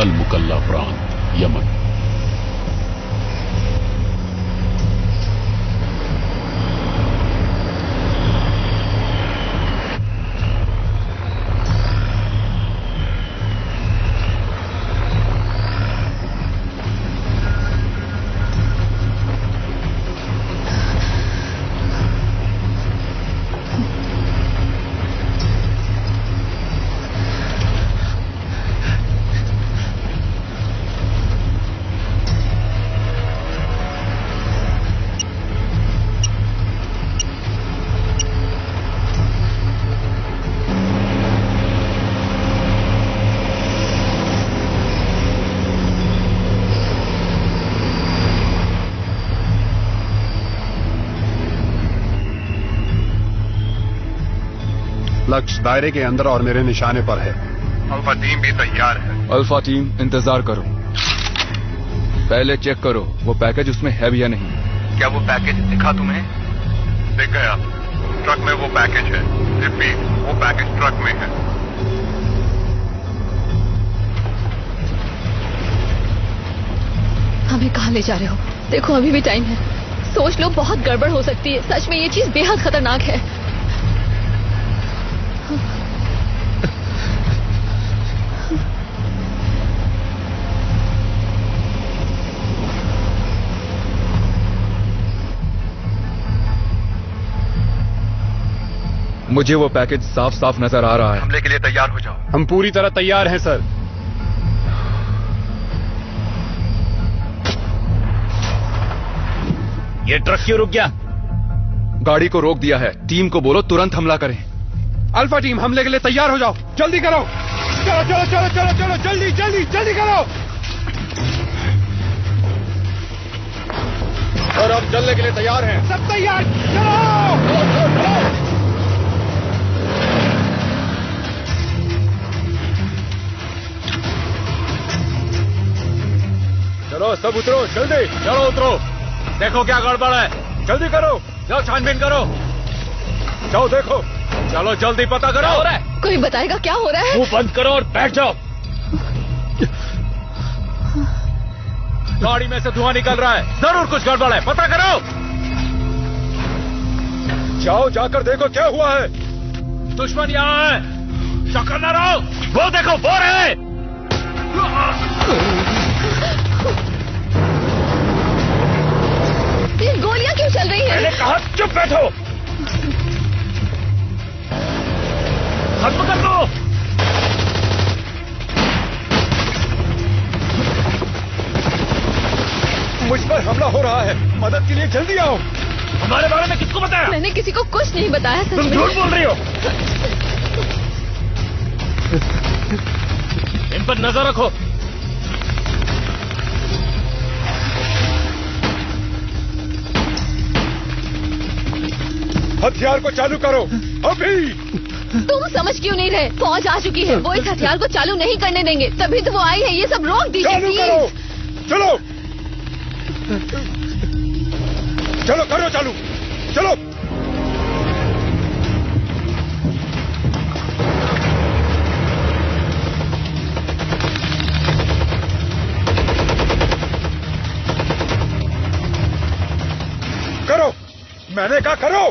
अल मुकल्ला प्रांत, यमन। लक्ष्य दायरे के अंदर और मेरे निशाने पर है। अल्फा टीम भी तैयार है। अल्फा टीम इंतजार करो, पहले चेक करो वो पैकेज उसमें है भी या नहीं। क्या वो पैकेज दिखा तुम्हें? दिख गया, ट्रक में वो पैकेज है। रिपीट, वो पैकेज ट्रक में है। हमें कहाँ ले जा रहे हो? देखो अभी भी टाइम है, सोच लो, बहुत गड़बड़ हो सकती है। सच में ये चीज बेहद खतरनाक है। मुझे वो पैकेज साफ साफ नजर आ रहा है। हमले के लिए तैयार हो जाओ। हम पूरी तरह तैयार हैं सर। ये ट्रक क्यों रुक गया? गाड़ी को रोक दिया है। टीम को बोलो तुरंत हमला करें। अल्फा टीम हमले के लिए तैयार हो जाओ, जल्दी करो। चलो चलो चलो चलो चलो, जल्दी जल्दी जल्दी करो। और अब चलने के लिए तैयार हैं। सब तैयार, चलो। चलो सब उतरो, जल्दी। चलो उतरो, देखो क्या गड़बड़ है। जल्दी करो, जाओ छानबीन करो। जाओ देखो। चलो जल्दी पता करो। हो रहा है? कोई बताएगा क्या हो रहा है? मुंह बंद करो और बैठ जाओ। गाड़ी में से धुआं निकल रहा है, जरूर कुछ गड़बड़ है, पता करो। जाओ जाकर देखो क्या हुआ है। दुश्मन यहाँ है, शक्कर न रहो। वो देखो, वो रहे। ये गोलियां क्यों चल रही हैं? मैंने कहा चुप बैठो। खत्म कर दो। मुझ पर हमला हो रहा है, मदद के लिए जल्दी आओ। हमारे बारे में किसको बताया? मैंने किसी को कुछ नहीं बताया। सच तुम में झूठ बोल रही हो। इन पर नजर रखो। हथियार को चालू करो अभी। तुम समझ क्यों नहीं रहे? फौज आ चुकी है, वो इस हथियार को चालू नहीं करने देंगे, तभी तो वो आई है। ये सब रोक दीजिए चालू करो, चलो चलो करो चालू, चलो। करो, मैंने कहा करो।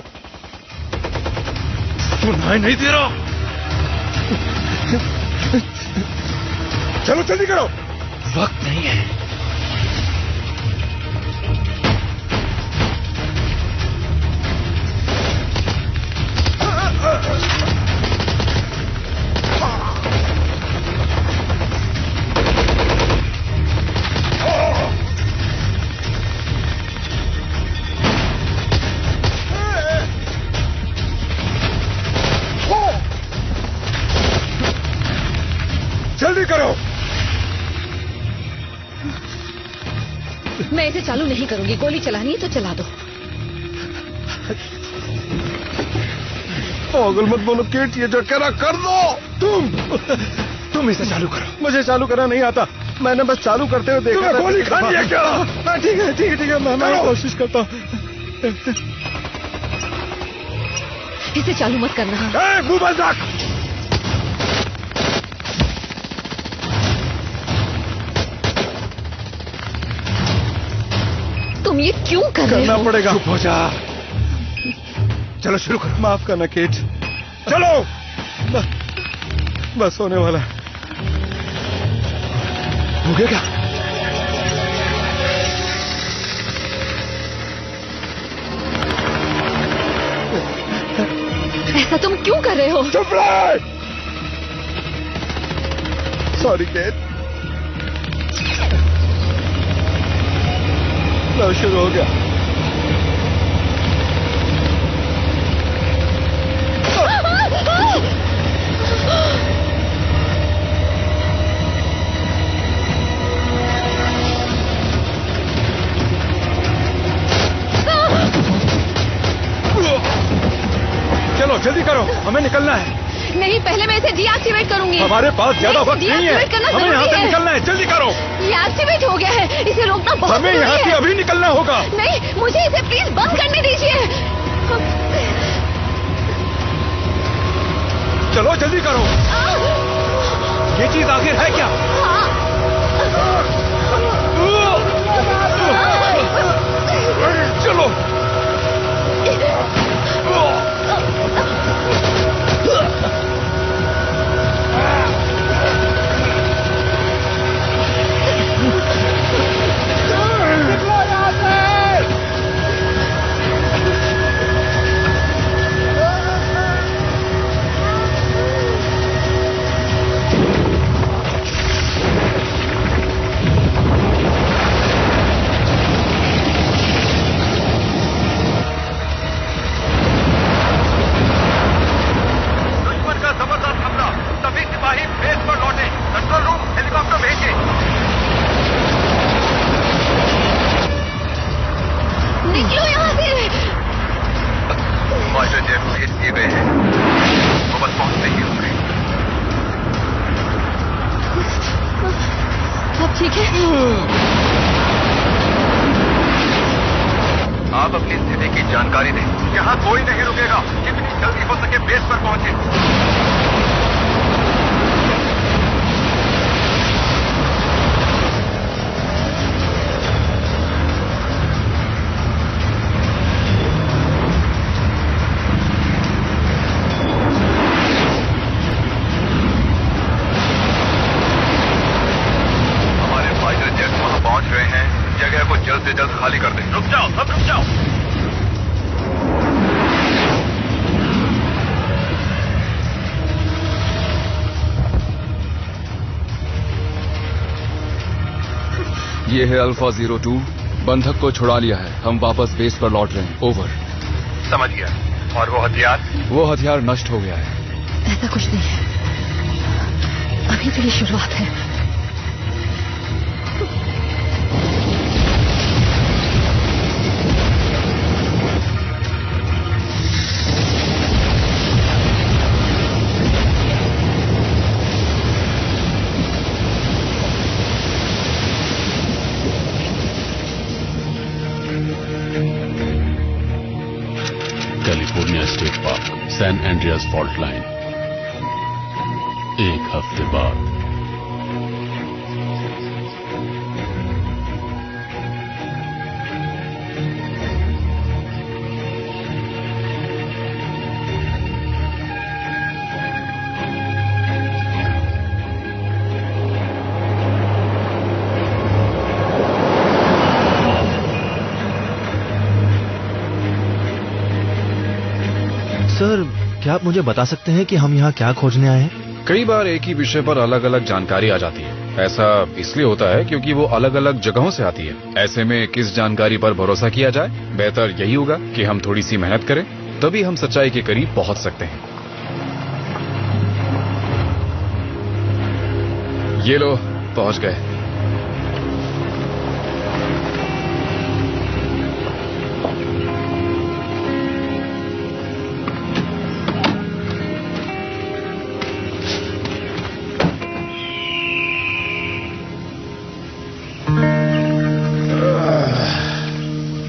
सुनाई नहीं दे रहा। चलो जल्दी करो, वक्त नहीं है। जल्दी करो। मैं इसे चालू नहीं करूंगी। गोली चलानी है तो चला दो। पागल मत बोलो केट, ये जो कह रहा कर दो। तुम इसे चालू करो। मुझे चालू करना नहीं आता, मैंने बस चालू करते हुए देखा। गोली खानी है क्या? ठीक है ठीक है ठीक है, मैं कोशिश करता हूँ। इसे चालू मत करना। मुंह बंद रख। तुम ये क्यों कर रहे करना हो? पड़ेगा। चुप हो जा। चलो शुरू करो। माफ करना केट। चलो बस होने वाला है। हो गया क्या? ऐसा तुम क्यों कर रहे हो? चुप रहे। Sorry cat. लो शुरू हो गया। चलो जल्दी करो, हमें निकलना है। नहीं, पहले मैं इसे डीएक्टिवेट करूंगी। हमारे पास ज्यादा वक्त नहीं है। डीएक्टिवेट करना हमें यहाँ जरूरी से है। निकलना है, जल्दी करो। ये एक्टिवेट हो गया है, इसे रोकना बहुत हमें जरूरी यहाँ से है। अभी निकलना होगा। नहीं, मुझे इसे प्लीज बंद करने दीजिए। चलो जल्दी करो। ये चीज आखिर है क्या? चलो दुश्मन का जबरदस्त हमला। सभी सिपाही बेस पर लौटे। कंट्रोल रूम हेलीकॉप्टर भेजिए। निकलो यहाँ से। फाइटर जेट भेज दिए गए हैं, वो बस पहुंचते ही होंगे। अब ठीक है? आप अपनी स्थिति की जानकारी दें। यहाँ कोई नहीं रुकेगा। जितनी जल्दी हो सके बेस पर पहुंचे। हमारे फाइटर जेट वहां पहुंच गए हैं। जगह को जल्द से जल्द खाली कर दें। रुक जाओ, सब रुक जाओ। ये है अल्फा 02। बंधक को छुड़ा लिया है। हम वापस बेस पर लौट रहे हैं। ओवर। समझ गया। और वो हथियार? वो हथियार नष्ट हो गया है। ऐसा कुछ नहीं है, अभी तो ये शुरुआत है। California state park, San Andreas fault line. एक हफ्ते बाद। सर, क्या आप मुझे बता सकते हैं कि हम यहाँ क्या खोजने आए हैं? कई बार एक ही विषय पर अलग अलग जानकारी आ जाती है। ऐसा इसलिए होता है क्योंकि वो अलग अलग जगहों से आती है। ऐसे में किस जानकारी पर भरोसा किया जाए? बेहतर यही होगा कि हम थोड़ी सी मेहनत करें, तभी हम सच्चाई के करीब पहुंच सकते हैं। ये लो, पहुंच गए।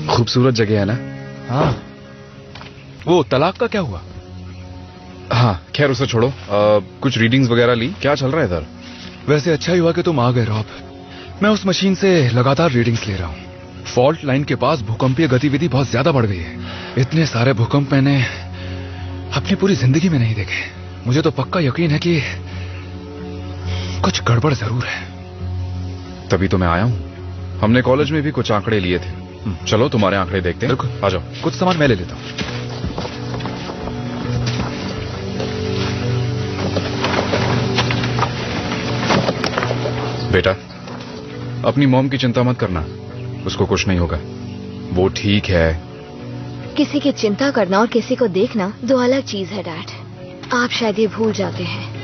खूबसूरत जगह है ना? हाँ। वो तलाक का क्या हुआ? हाँ, खैर उसे छोड़ो। कुछ रीडिंग्स वगैरह ली? क्या चल रहा है इधर? वैसे अच्छा ही हुआ कि तुम आ गए रॉब। मैं उस मशीन से लगातार रीडिंग्स ले रहा हूँ। फॉल्ट लाइन के पास भूकंपीय गतिविधि बहुत ज्यादा बढ़ गई है। इतने सारे भूकंप मैंने अपनी पूरी जिंदगी में नहीं देखे। मुझे तो पक्का यकीन है कि कुछ गड़बड़ जरूर है। तभी तो मैं आया हूं। हमने कॉलेज में भी कुछ आंकड़े लिए थे। चलो तुम्हारे आंकड़े देखते हैं। बिल्कुल, आ जाओ। कुछ सामान मैं ले लेता हूं। बेटा, अपनी मॉम की चिंता मत करना, उसको कुछ नहीं होगा, वो ठीक है। किसी की चिंता करना और किसी को देखना दो अलग चीज है डैड। आप शायद ये भूल जाते हैं।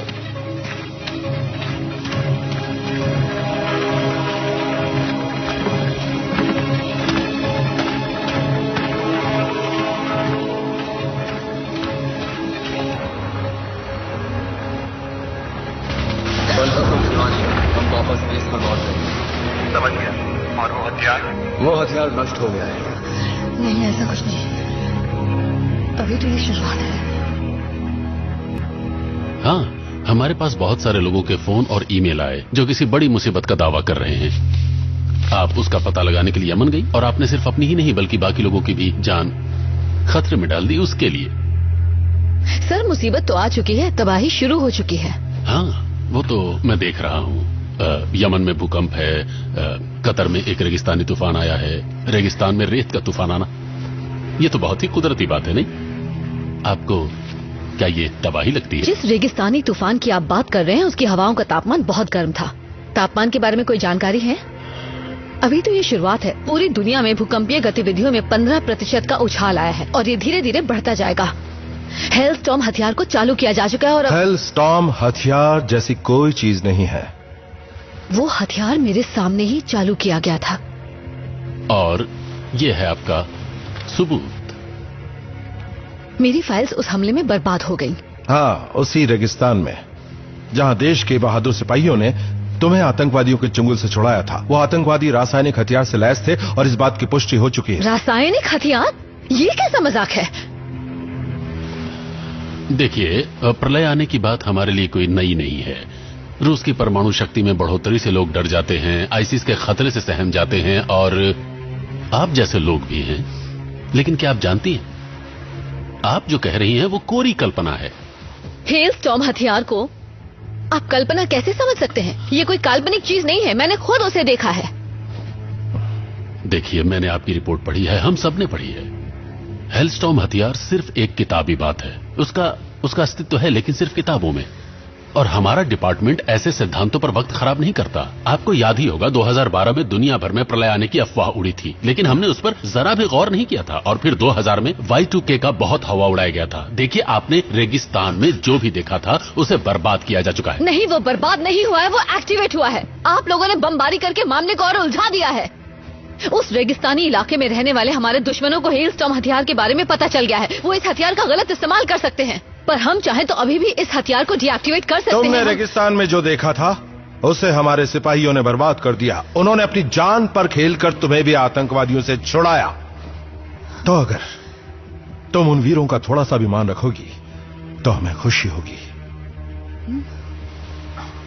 हम वापस बेस पर लौट रहे हैं। समझ गया। और वो हथियार नष्ट हो गया है। नहीं, ऐसा कुछ नहीं, अभी तो ये शुरुआत है। हाँ, हमारे पास बहुत सारे लोगों के फोन और ईमेल आए जो किसी बड़ी मुसीबत का दावा कर रहे हैं। आप उसका पता लगाने के लिए यमन गई और आपने सिर्फ अपनी ही नहीं बल्कि बाकी लोगों की भी जान खतरे में डाल दी उसके लिए। सर, मुसीबत तो आ चुकी है, तबाही शुरू हो चुकी है। हाँ, वो तो मैं देख रहा हूँ। यमन में भूकंप है, कतर में एक रेगिस्तानी तूफान आया है, रेगिस्तान में रेत का तूफान आना, ये तो बहुत ही कुदरती बात है, नहीं? आपको क्या ये तबाही लगती है? जिस रेगिस्तानी तूफान की आप बात कर रहे हैं उसकी हवाओं का तापमान बहुत गर्म था। तापमान के बारे में कोई जानकारी है? अभी तो ये शुरुआत है। पूरी दुनिया में भूकंपीय गतिविधियों में 15% का उछाल आया है और ये धीरे धीरे बढ़ता जाएगा। हेलस्टॉर्म हथियार को चालू किया जा चुका है और हेलस्टॉर्म हथियार जैसी कोई चीज नहीं है। वो हथियार मेरे सामने ही चालू किया गया था। और ये है आपका सबूत। मेरी फाइल्स उस हमले में बर्बाद हो गई। हाँ, उसी रेगिस्तान में जहां देश के बहादुर सिपाहियों ने तुम्हें आतंकवादियों के चंगुल से छुड़ाया था। वो आतंकवादी रासायनिक हथियार से लैस थे और इस बात की पुष्टि हो चुकी है। रासायनिक हथियार? ये कैसा मजाक है? देखिए, प्रलय आने की बात हमारे लिए कोई नई नहीं है। रूस की परमाणु शक्ति में बढ़ोतरी से लोग डर जाते हैं, आईसिस के खतरे से सहम जाते हैं और आप जैसे लोग भी हैं। लेकिन क्या आप जानती हैं, आप जो कह रही हैं वो कोरी कल्पना है। हेलस्टॉर्म हथियार को आप कल्पना कैसे समझ सकते हैं? ये कोई काल्पनिक चीज नहीं है, मैंने खुद उसे देखा है। देखिए, मैंने आपकी रिपोर्ट पढ़ी है, हम सब ने पढ़ी है। हेलस्टॉर्म हथियार सिर्फ एक किताबी बात है। उसका अस्तित्व है लेकिन सिर्फ किताबों में। और हमारा डिपार्टमेंट ऐसे सिद्धांतों पर वक्त खराब नहीं करता। आपको याद ही होगा 2012 में दुनिया भर में प्रलय आने की अफवाह उड़ी थी, लेकिन हमने उस पर जरा भी गौर नहीं किया था। और फिर 2000 में Y2K का बहुत हवा उड़ाया गया था। देखिए, आपने रेगिस्तान में जो भी देखा था उसे बर्बाद किया जा चुका है। नहीं, वो बर्बाद नहीं हुआ है, वो एक्टिवेट हुआ है। आप लोगों ने बमबारी करके मामले को और उलझा दिया है। उस रेगिस्तानी इलाके में रहने वाले हमारे दुश्मनों को हेलस्टॉर्म हथियार के बारे में पता चल गया है। वो इस हथियार का गलत इस्तेमाल कर सकते हैं, पर हम चाहें तो अभी भी इस हथियार को डीएक्टिवेट कर सकते हैं। तुमने रेगिस्तान में जो देखा था उसे हमारे सिपाहियों ने बर्बाद कर दिया। उन्होंने अपनी जान पर खेलकर तुम्हें भी आतंकवादियों से छुड़ाया। तो अगर तुम उन वीरों का थोड़ा सा भी मान रखोगी तो हमें खुशी होगी।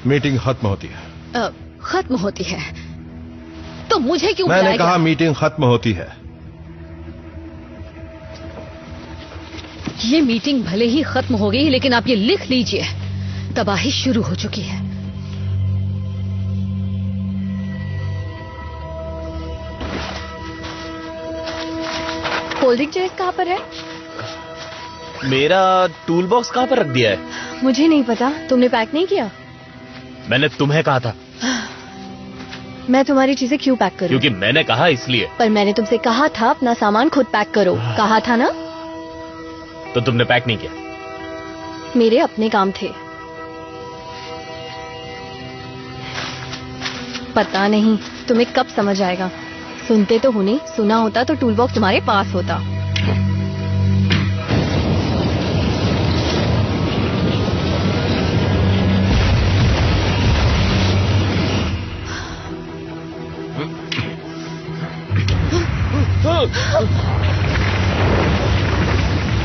मीटिंग खत्म होती है। खत्म होती है तो मुझे क्यों मैंने बुलाया कहा गया? मीटिंग खत्म होती है। ये मीटिंग भले ही खत्म हो गई, लेकिन आप ये लिख लीजिए, तबाही शुरू हो चुकी है। कोल्ड ड्रिंक जैस कहाँ पर है? मेरा टूल बॉक्स कहाँ पर रख दिया है? मुझे नहीं पता, तुमने पैक नहीं किया? मैंने तुम्हें कहा था। मैं तुम्हारी चीजें क्यों पैक करूं? क्योंकि मैंने कहा इसलिए। पर मैंने तुमसे कहा था अपना सामान खुद पैक करो, कहा था ना? तो तुमने पैक नहीं किया? मेरे अपने काम थे। पता नहीं तुम्हें कब समझ आएगा। सुनते तो हो नहीं, सुना होता तो टूल बॉक्स तुम्हारे पास होता।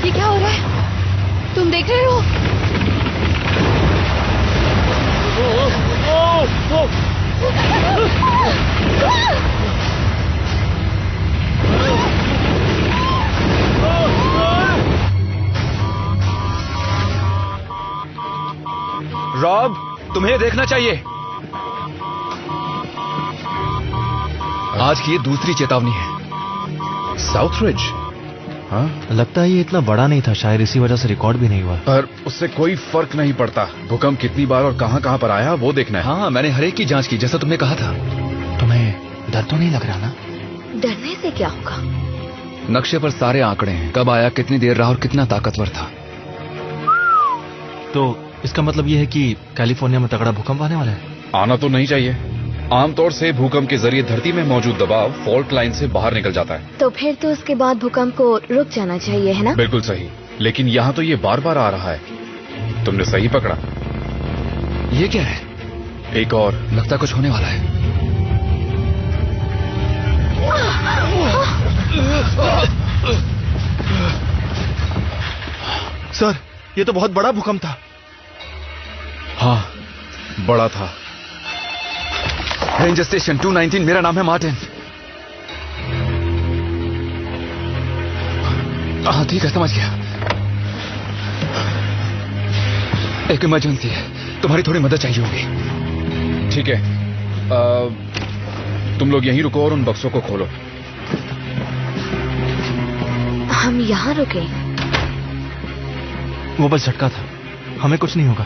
ये क्या हो रहा है? तुम देख रहे हो? रॉब, तुम्हें देखना चाहिए। आज की ये दूसरी चेतावनी है। South ridge? हाँ, लगता है ये इतना बड़ा नहीं था, शायद इसी वजह से रिकॉर्ड भी नहीं हुआ। पर उससे कोई फर्क नहीं पड़ता। भूकंप कितनी बार और कहां पर आया वो देखना है। हाँ, मैंने हर एक की जांच की जैसा तुमने कहा था। तुम्हें डर तो नहीं लग रहा ना? डरने से क्या होगा? नक्शे पर सारे आंकड़े हैं, कब आया, कितनी देर रहा और कितना ताकतवर था। तो इसका मतलब ये है कि कैलिफोर्निया में तगड़ा भूकंप आने वाला है? आना तो नहीं चाहिए। आमतौर से भूकंप के जरिए धरती में मौजूद दबाव फॉल्ट लाइन से बाहर निकल जाता है। तो फिर तो उसके बाद भूकंप को रुक जाना चाहिए, है ना? बिल्कुल सही, लेकिन यहाँ तो ये बार बार आ रहा है। तुमने सही पकड़ा। ये क्या है? एक और। लगता कुछ होने वाला है। सर, ये तो बहुत बड़ा भूकंप था। हाँ, बड़ा था। रेंजर स्टेशन 219, मेरा नाम है मार्टिन। हाँ ठीक है, समझ गया। एक इमरजेंसी है, तुम्हारी थोड़ी मदद चाहिए होगी। ठीक है, तुम लोग यहीं रुको और उन बक्सों को खोलो। हम यहाँ रुके? वो बस झटका था, हमें कुछ नहीं होगा।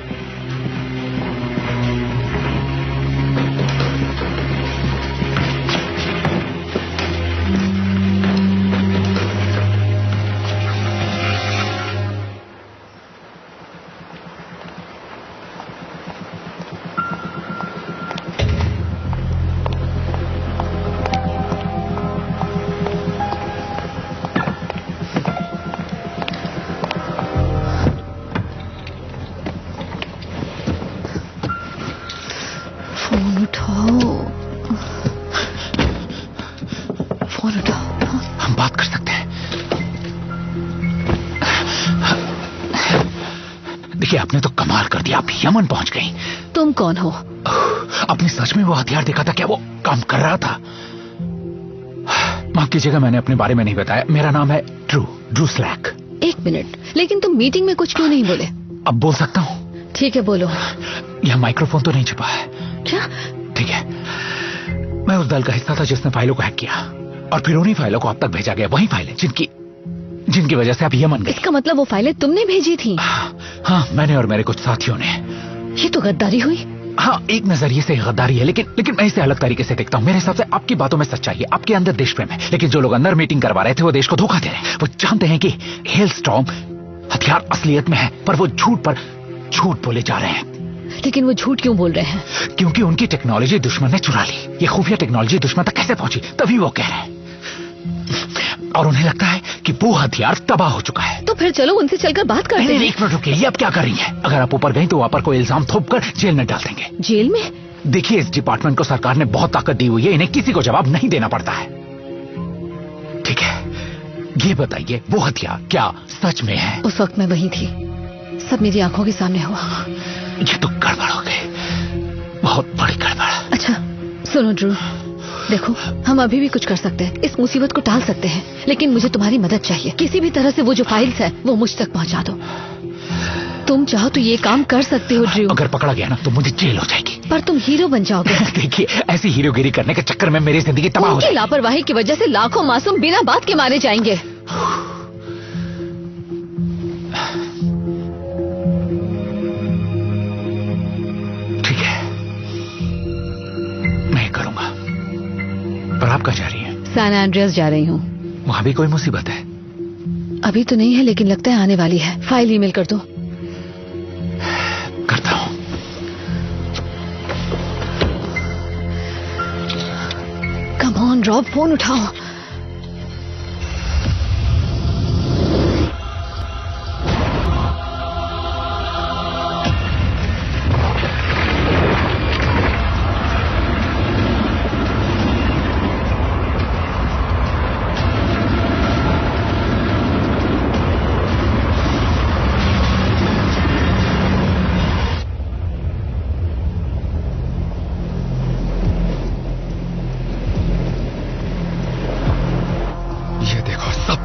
आपने तो कमाल कर दिया, आप यमन पहुंच गई। तुम कौन हो? आपने सच में वो हथियार देखा था क्या? वो काम कर रहा था? माफ कीजिएगा, मैंने अपने बारे में नहीं बताया। मेरा नाम है ड्रू स्लैक। एक मिनट, लेकिन तुम मीटिंग में कुछ क्यों नहीं बोले? अब बोल सकता हूँ? ठीक है, बोलो। यह माइक्रोफोन तो नहीं छुपा है? क्या? ठीक है, मैं उस दल का हिस्सा था जिसने फाइलों को हैक किया और फिर उन्हीं फाइलों को अब तक भेजा गया। वही फाइलें जिनकी वजह से आप यमन गए। इसका मतलब वो फाइलें तुमने भेजी थी? हाँ, मैंने और मेरे कुछ साथियों ने। ये तो गद्दारी हुई। हाँ, एक नजरिए से गद्दारी है, लेकिन मैं इसे अलग तरीके से देखता हूँ। मेरे हिसाब से आपकी बातों में सच्चाई है, आपके अंदर देश प्रेम है, लेकिन जो लोग अंदर मीटिंग करवा रहे थे वो देश को धोखा दे रहे हैं। वो जानते हैं कि हेलस्टॉर्म हथियार असलियत में है, पर वो झूठ बोले जा रहे हैं। लेकिन वो झूठ क्यों बोल रहे हैं? क्योंकि उनकी टेक्नोलॉजी दुश्मन ने चुरा ली। ये खुफिया टेक्नोलॉजी दुश्मन तक कैसे पहुंची, तभी वो कह रहे हैं। और उन्हें लगता है कि वो हथियार तबाह हो चुका है। तो फिर चलो उनसे चलकर बात करते हैं। एक मिनट रुकिए, ये अब क्या कर रही है? अगर आप ऊपर गई तो वहां पर कोई इल्जाम थोप कर जेल में डाल देंगे। जेल में? देखिए, इस डिपार्टमेंट को सरकार ने बहुत ताकत दी हुई है, इन्हें किसी को जवाब नहीं देना पड़ता है। ठीक है, ये बताइए, वो हथियार क्या सच में है? उस वक्त मैं वहीं थी, सब मेरी आंखों के सामने हुआ। ये तो गड़बड़ हो गई, बहुत बड़ी गड़बड़। अच्छा सुनो ड्रू, देखो हम अभी भी कुछ कर सकते हैं, इस मुसीबत को टाल सकते हैं, लेकिन मुझे तुम्हारी मदद चाहिए। किसी भी तरह से वो जो फाइल्स है वो मुझ तक पहुंचा दो। तुम चाहो तो ये काम कर सकते हो ड्रू। अगर पकड़ा गया ना तो मुझे जेल हो जाएगी। पर तुम हीरो बन जाओगे। देखिए, ऐसी हीरोगिरी करने के चक्कर में मेरी जिंदगी तबाह हो जाएगी। लापरवाही की वजह से लाखों मासूम बिना बात के मारे जाएंगे। ठीक है, मैं करूंगा। पर आप कहाँ जा रही हैं? सैन एंड्रियास जा रही हूँ। वहां भी कोई मुसीबत है? अभी तो नहीं है, लेकिन लगता है आने वाली है। फाइल ईमेल कर दो। करता हूँ। कम ऑन रॉब, फोन उठाओ।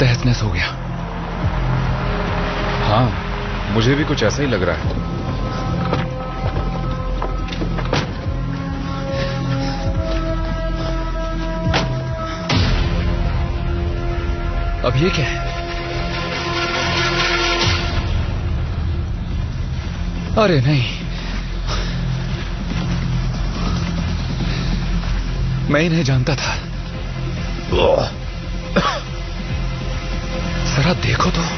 तहस-नहस हो गया। हाँ, मुझे भी कुछ ऐसा ही लग रहा है। अब ये क्या है? अरे नहीं, मैं इन्हें जानता था। जरा देखो तो।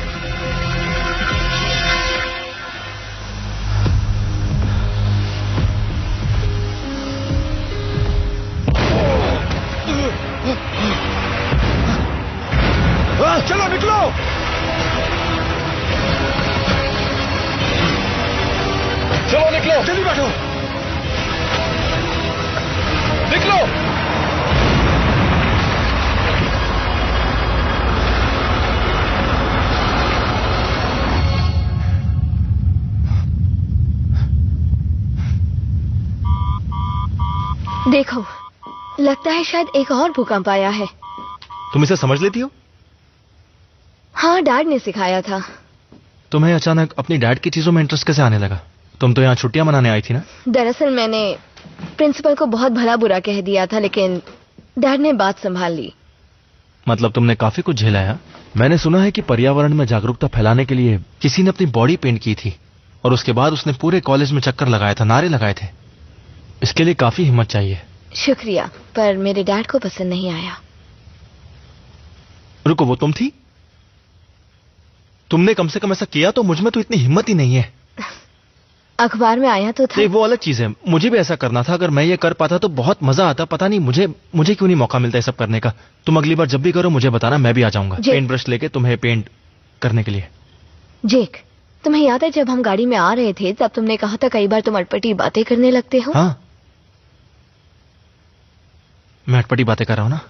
चलो निकलो। चलो निकलो, जल्दी बैठो। निकलो। देखो, लगता है शायद एक और भूकंप आया है। तुम इसे समझ लेती हो? हाँ, डैड ने सिखाया था। तुम्हें अचानक अपनी डैड की चीजों में इंटरेस्ट कैसे आने लगा? तुम तो यहाँ छुट्टियां मनाने आई थी ना? दरअसल मैंने प्रिंसिपल को बहुत भला बुरा कह दिया था, लेकिन डैड ने बात संभाल ली। मतलब तुमने काफी कुछ झेला है। मैंने सुना है कि पर्यावरण में जागरूकता फैलाने के लिए किसी ने अपनी बॉडी पेंट की थी और उसके बाद उसने पूरे कॉलेज में चक्कर लगाया था, नारे लगाए थे। इसके लिए काफी हिम्मत चाहिए। शुक्रिया, पर मेरे डैड को पसंद नहीं आया। रुको, वो तुम थी? तुमने कम से कम ऐसा किया तो? मुझ में तो इतनी हिम्मत ही नहीं है। अखबार में आया तो था। नहीं, वो अलग चीज है। मुझे भी ऐसा करना था। अगर मैं ये कर पाता तो बहुत मजा आता। पता नहीं मुझे क्यों नहीं मौका मिलता है सब करने का। तुम अगली बार जब भी करो मुझे बताना, मैं भी आ जाऊंगा पेंट ब्रश लेके तुम्हें पेंट करने के लिए। जेक, तुम्हें याद है जब हम गाड़ी में आ रहे थे तब तुमने कहा था कई बार तुम अटपटी बातें करने लगते हो? हाँ, मैं अटपटी बातें कर रहा हूँ ना?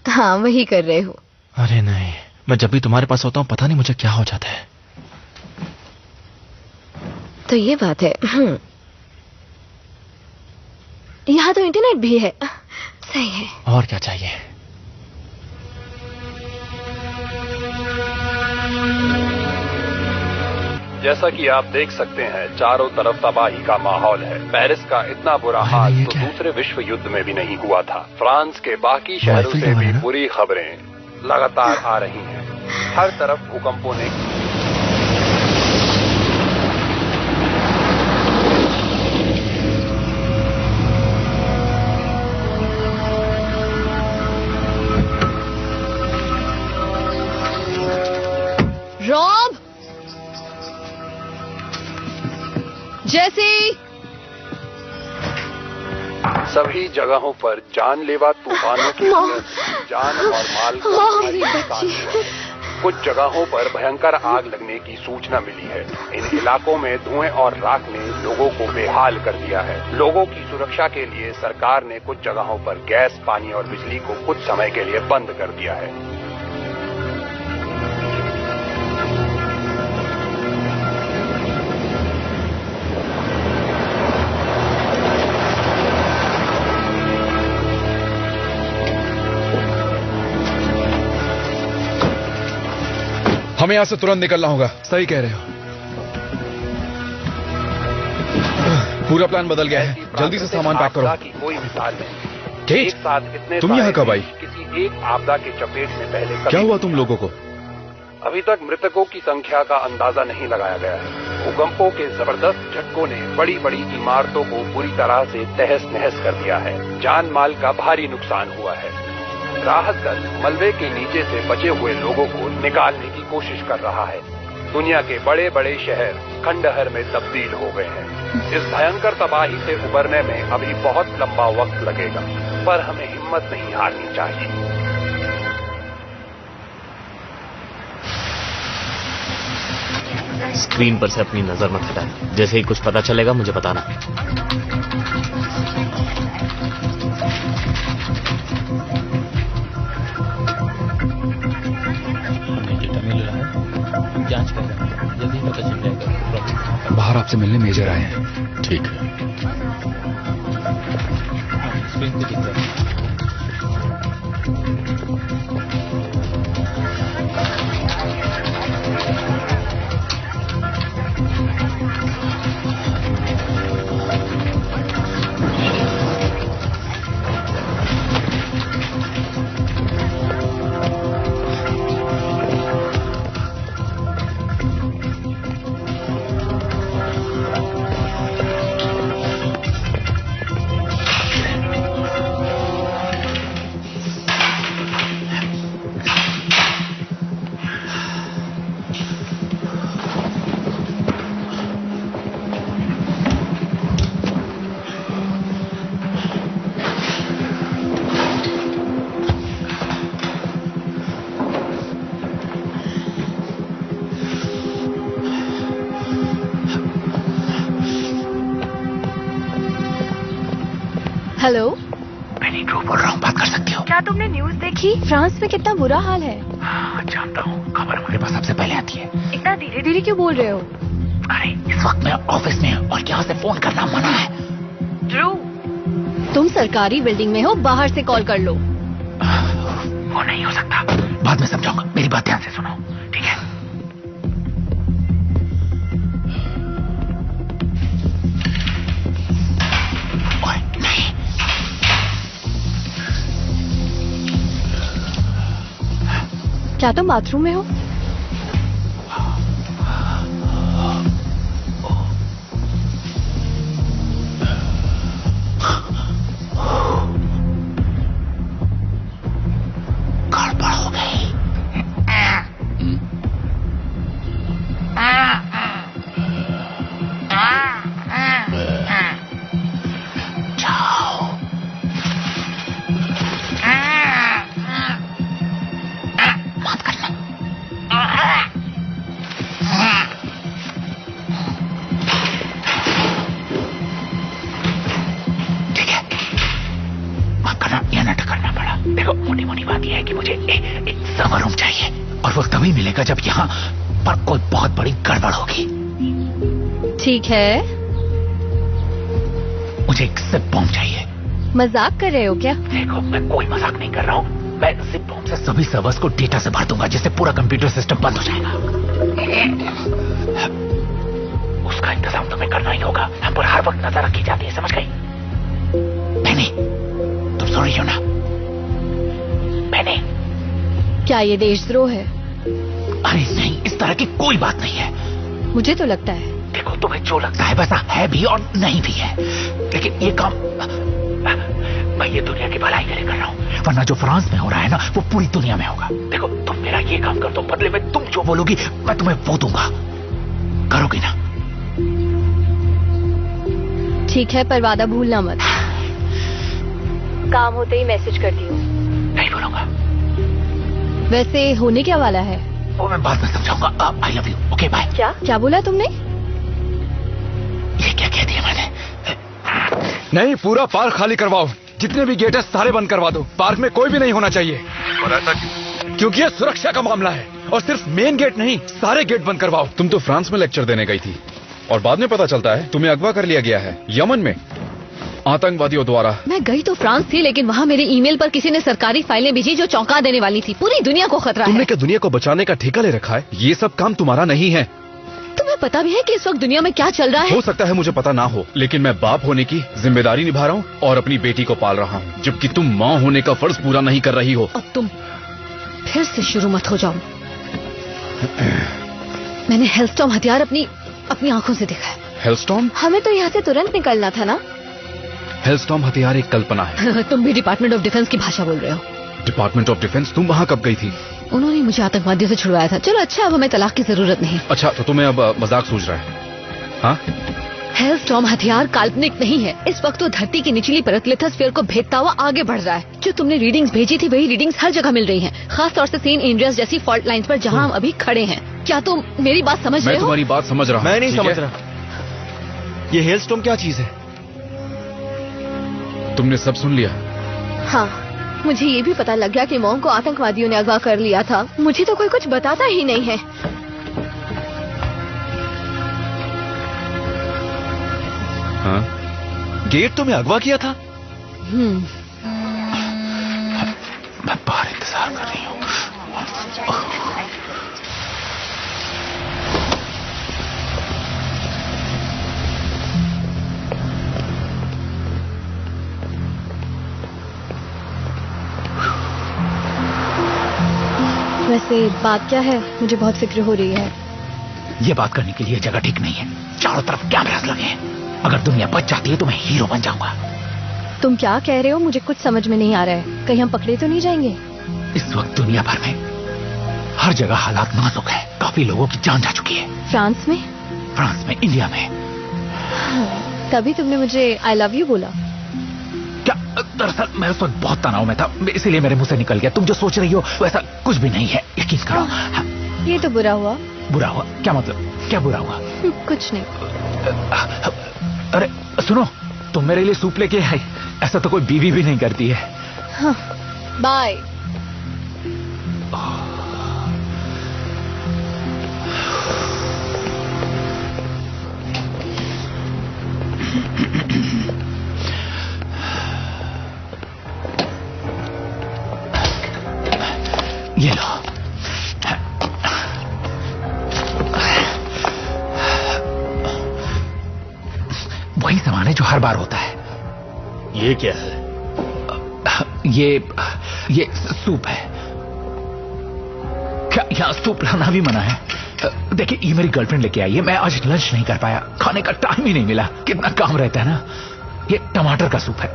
हाँ, वही कर रहे हो। अरे नहीं, मैं जब भी तुम्हारे पास होता हूँ पता नहीं मुझे क्या हो जाता है। तो ये बात है। यहाँ तो इंटरनेट भी है। सही है। और क्या चाहिए? जैसा कि आप देख सकते हैं चारों तरफ तबाही का माहौल है। पेरिस का इतना बुरा हाल तो दूसरे विश्व युद्ध में भी नहीं हुआ था। फ्रांस के बाकी शहरों से भी बुरी खबरें लगातार आ रही हैं। हर तरफ भूकंपों ने रॉब, जेसी, सभी जगहों पर जानलेवा तूफानों की वजह से जान और माल को भारी नुकसान हुआ। कुछ जगहों पर भयंकर आग लगने की सूचना मिली है। इन इलाकों में धुएं और राख ने लोगों को बेहाल कर दिया है। लोगों की सुरक्षा के लिए सरकार ने कुछ जगहों पर गैस, पानी और बिजली को कुछ समय के लिए बंद कर दिया है। हमें यहां से तुरंत निकलना होगा। सही कह रहे हो। पूरा प्लान बदल गया है। जल्दी से सामान पैक करो। की कोई मिसाल नहीं। केट, एक साथ इतने तुम यहाँ कब आई? किसी एक आपदा के चपेट में पहले कभी क्या हुआ तुम लोगों को? अभी तक मृतकों की संख्या का अंदाजा नहीं लगाया गया है। भूकंपों के जबरदस्त झटकों ने बड़ी बड़ी इमारतों को पूरी तरह से तहस नहस कर दिया है। जान माल का भारी नुकसान हुआ है। राहत दल मलबे के नीचे से बचे हुए लोगों को निकालने की कोशिश कर रहा है। दुनिया के बड़े बड़े शहर खंडहर में तब्दील हो गए हैं। इस भयंकर तबाही से उबरने में अभी बहुत लंबा वक्त लगेगा, पर हमें हिम्मत नहीं हारनी चाहिए। स्क्रीन पर से अपनी नजर मत हटाना। जैसे ही कुछ पता चलेगा मुझे बताना। जांच कर रहे हैं, जल्दी पता चल जाएगा। बाहर आपसे मिलने मेजर आए हैं। ठीक है। स्क्रीन पे दिख रहा है। हेलो, मैं नीरू बोल रहा हूँ, बात कर सकती हो? क्या तुमने न्यूज देखी? फ्रांस में कितना बुरा हाल है। हाँ, जानता हूँ, खबर हमारे पास सबसे पहले आती है। इतना धीरे धीरे क्यों बोल रहे हो? अरे इस वक्त मैं ऑफिस में हूँ और यहाँ से फोन करना मना है। ध्रुव, तुम सरकारी बिल्डिंग में हो, बाहर से कॉल कर लो। वो नहीं हो सकता, बाद में समझाऊंगा, मेरी बात ध्यान से सुनो, ठीक है? नहीं, क्या तुम बाथरूम में हो? गड़बड़ हो गई। जाओ। मत करना। ठीक है, मत करना, यह नाटक करना पड़ा। देखो, मोटी मोटी बात यह है कि मुझे एक समर रूम चाहिए और वो तभी मिलेगा जब यहाँ पर कोई बहुत बड़ी गड़बड़ होगी। ठीक है, मुझे एक जिप बॉम्ब चाहिए। मजाक कर रहे हो क्या? देखो, मैं कोई मजाक नहीं कर रहा हूँ। मैं जिप बॉम्ब से सभी सर्वर्स को डेटा से भर दूंगा, जिससे पूरा कंप्यूटर सिस्टम बंद हो जाएगा। उसका इंतजाम तुम्हें करना ही होगा। हम पर हर वक्त नजर रखी जाती है, समझ गई? बहनी, तुम सुन रही हो ना? बहनी, क्या ये देशद्रोह है? अरे नहीं, इस तरह की कोई बात नहीं है। मुझे तो लगता है। देखो, तुम्हें जो लगता है वैसा है भी और नहीं भी है, लेकिन ये काम मैं ये दुनिया की भलाई के लिए कर रहा हूँ, वरना जो फ्रांस में हो रहा है ना, वो पूरी दुनिया में होगा। देखो, तुम मेरा ये काम कर दो, बदले में तुम जो बोलोगी मैं तुम्हें वो दूंगा। करोगी ना? ठीक है, पर वादा भूलना मत। काम होते ही मैसेज करती हूँ। नहीं बोलूंगा। वैसे होने क्या वाला है? वो मैं बाद में समझाऊंगा। I love you. Okay, bye. क्या बोला तुमने? ये क्या कह दिया मैंने? नहीं, पूरा पार्क खाली करवाओ, जितने भी गेट है सारे बंद करवा दो। पार्क में कोई भी नहीं होना चाहिए। और ऐसा क्यों? क्योंकि ये सुरक्षा का मामला है, और सिर्फ मेन गेट नहीं, सारे गेट बंद करवाओ। तुम तो फ्रांस में लेक्चर देने गई थी और बाद में पता चलता है तुम्हें अगवा कर लिया गया है यमन में आतंकवादियों द्वारा। मैं गई तो फ्रांस थी, लेकिन वहाँ मेरे ईमेल पर किसी ने सरकारी फाइलें भेजी जो चौंका देने वाली थी। पूरी दुनिया को खतरा तुमने है। क्या दुनिया को बचाने का ठेका ले रखा है? ये सब काम तुम्हारा नहीं है। तुम्हें पता भी है कि इस वक्त दुनिया में क्या चल रहा है? हो सकता है मुझे पता ना हो, लेकिन मैं बाप होने की जिम्मेदारी निभा रहा हूँ और अपनी बेटी को पाल रहा हूँ, जबकि तुम माँ होने का फर्ज पूरा नहीं कर रही हो। अब तुम फिर से शुरू मत हो जाओ। मैंने हेलस्टॉर्म हथियार अपनी आंखों से देखा है। हेलस्टॉर्म? हमें तो यहाँ से तुरंत निकलना था ना। हेलस्टॉर्म हथियार एक कल्पना है। तुम भी डिपार्टमेंट ऑफ डिफेंस की भाषा बोल रहे हो। Department of defence? तुम वहाँ कब गई थी? उन्होंने मुझे आतंकवादियों से छुड़वाया था। चलो अच्छा, अब हमें तलाक की जरूरत नहीं। अच्छा, तो तुम्हें अब मजाक सूझ रहा है? हाँ? हेलस्टॉर्म हथियार काल्पनिक नहीं है। इस वक्त वो धरती की निचली परत लिथोस्फीयर को भेदता हुआ आगे बढ़ रहा है। जो तुमने रीडिंग्स भेजी थी, वही रीडिंग्स हर जगह मिल रही हैं, खास तौर से सेंट एंड्रियास जैसी फॉल्ट लाइंस पर, जहां हम अभी खड़े हैं। क्या तुम मेरी बात समझ रहे हो? मैं तुम्हारी बात समझ रहा हूँ। मैं नहीं समझ रहा। ये हेलस्टॉर्म क्या चीज है? तुमने सब सुन लिया? हाँ, मुझे ये भी पता लग गया कि मॉम को आतंकवादियों ने अगवा कर लिया था। मुझे तो कोई कुछ बताता ही नहीं है। हाँ? गेट तुम्हें अगवा किया था? मैं बाहर इंतजार कर रही हूँ। वैसे बात क्या है? मुझे बहुत फिक्र हो रही है। ये बात करने के लिए जगह ठीक नहीं है। चारों तरफ कैमरास लगे हैं। अगर दुनिया बच जाती है तो मैं हीरो बन जाऊंगा। तुम क्या कह रहे हो? मुझे कुछ समझ में नहीं आ रहा है। कहीं हम पकड़े तो नहीं जाएंगे? इस वक्त दुनिया भर में हर जगह हालात नाजुक है। काफी लोगों की जान जा चुकी है। फ्रांस में? फ्रांस में, इंडिया में। तभी तुमने मुझे आई लव यू बोला। क्या? दरअसल मैं उस वक्त बहुत तनाव में था, इसीलिए मेरे मुंह से निकल गया। तुम जो सोच रही हो वैसा कुछ भी नहीं है, यकीन करो। हाँ। ये तो बुरा हुआ। बुरा हुआ? क्या मतलब? क्या बुरा हुआ? कुछ नहीं। अरे सुनो, तुम मेरे लिए सूप लेके आई। ऐसा तो कोई बीवी भी नहीं करती है। हाँ, बाय। ये लो। वही सामान है जो हर बार होता है। ये क्या है? ये सूप है। क्या यहाँ सूप लाना भी मना है? देखिए, ये मेरी गर्लफ्रेंड लेके आई है। मैं आज लंच नहीं कर पाया, खाने का टाइम ही नहीं मिला। कितना काम रहता है ना। ये टमाटर का सूप है,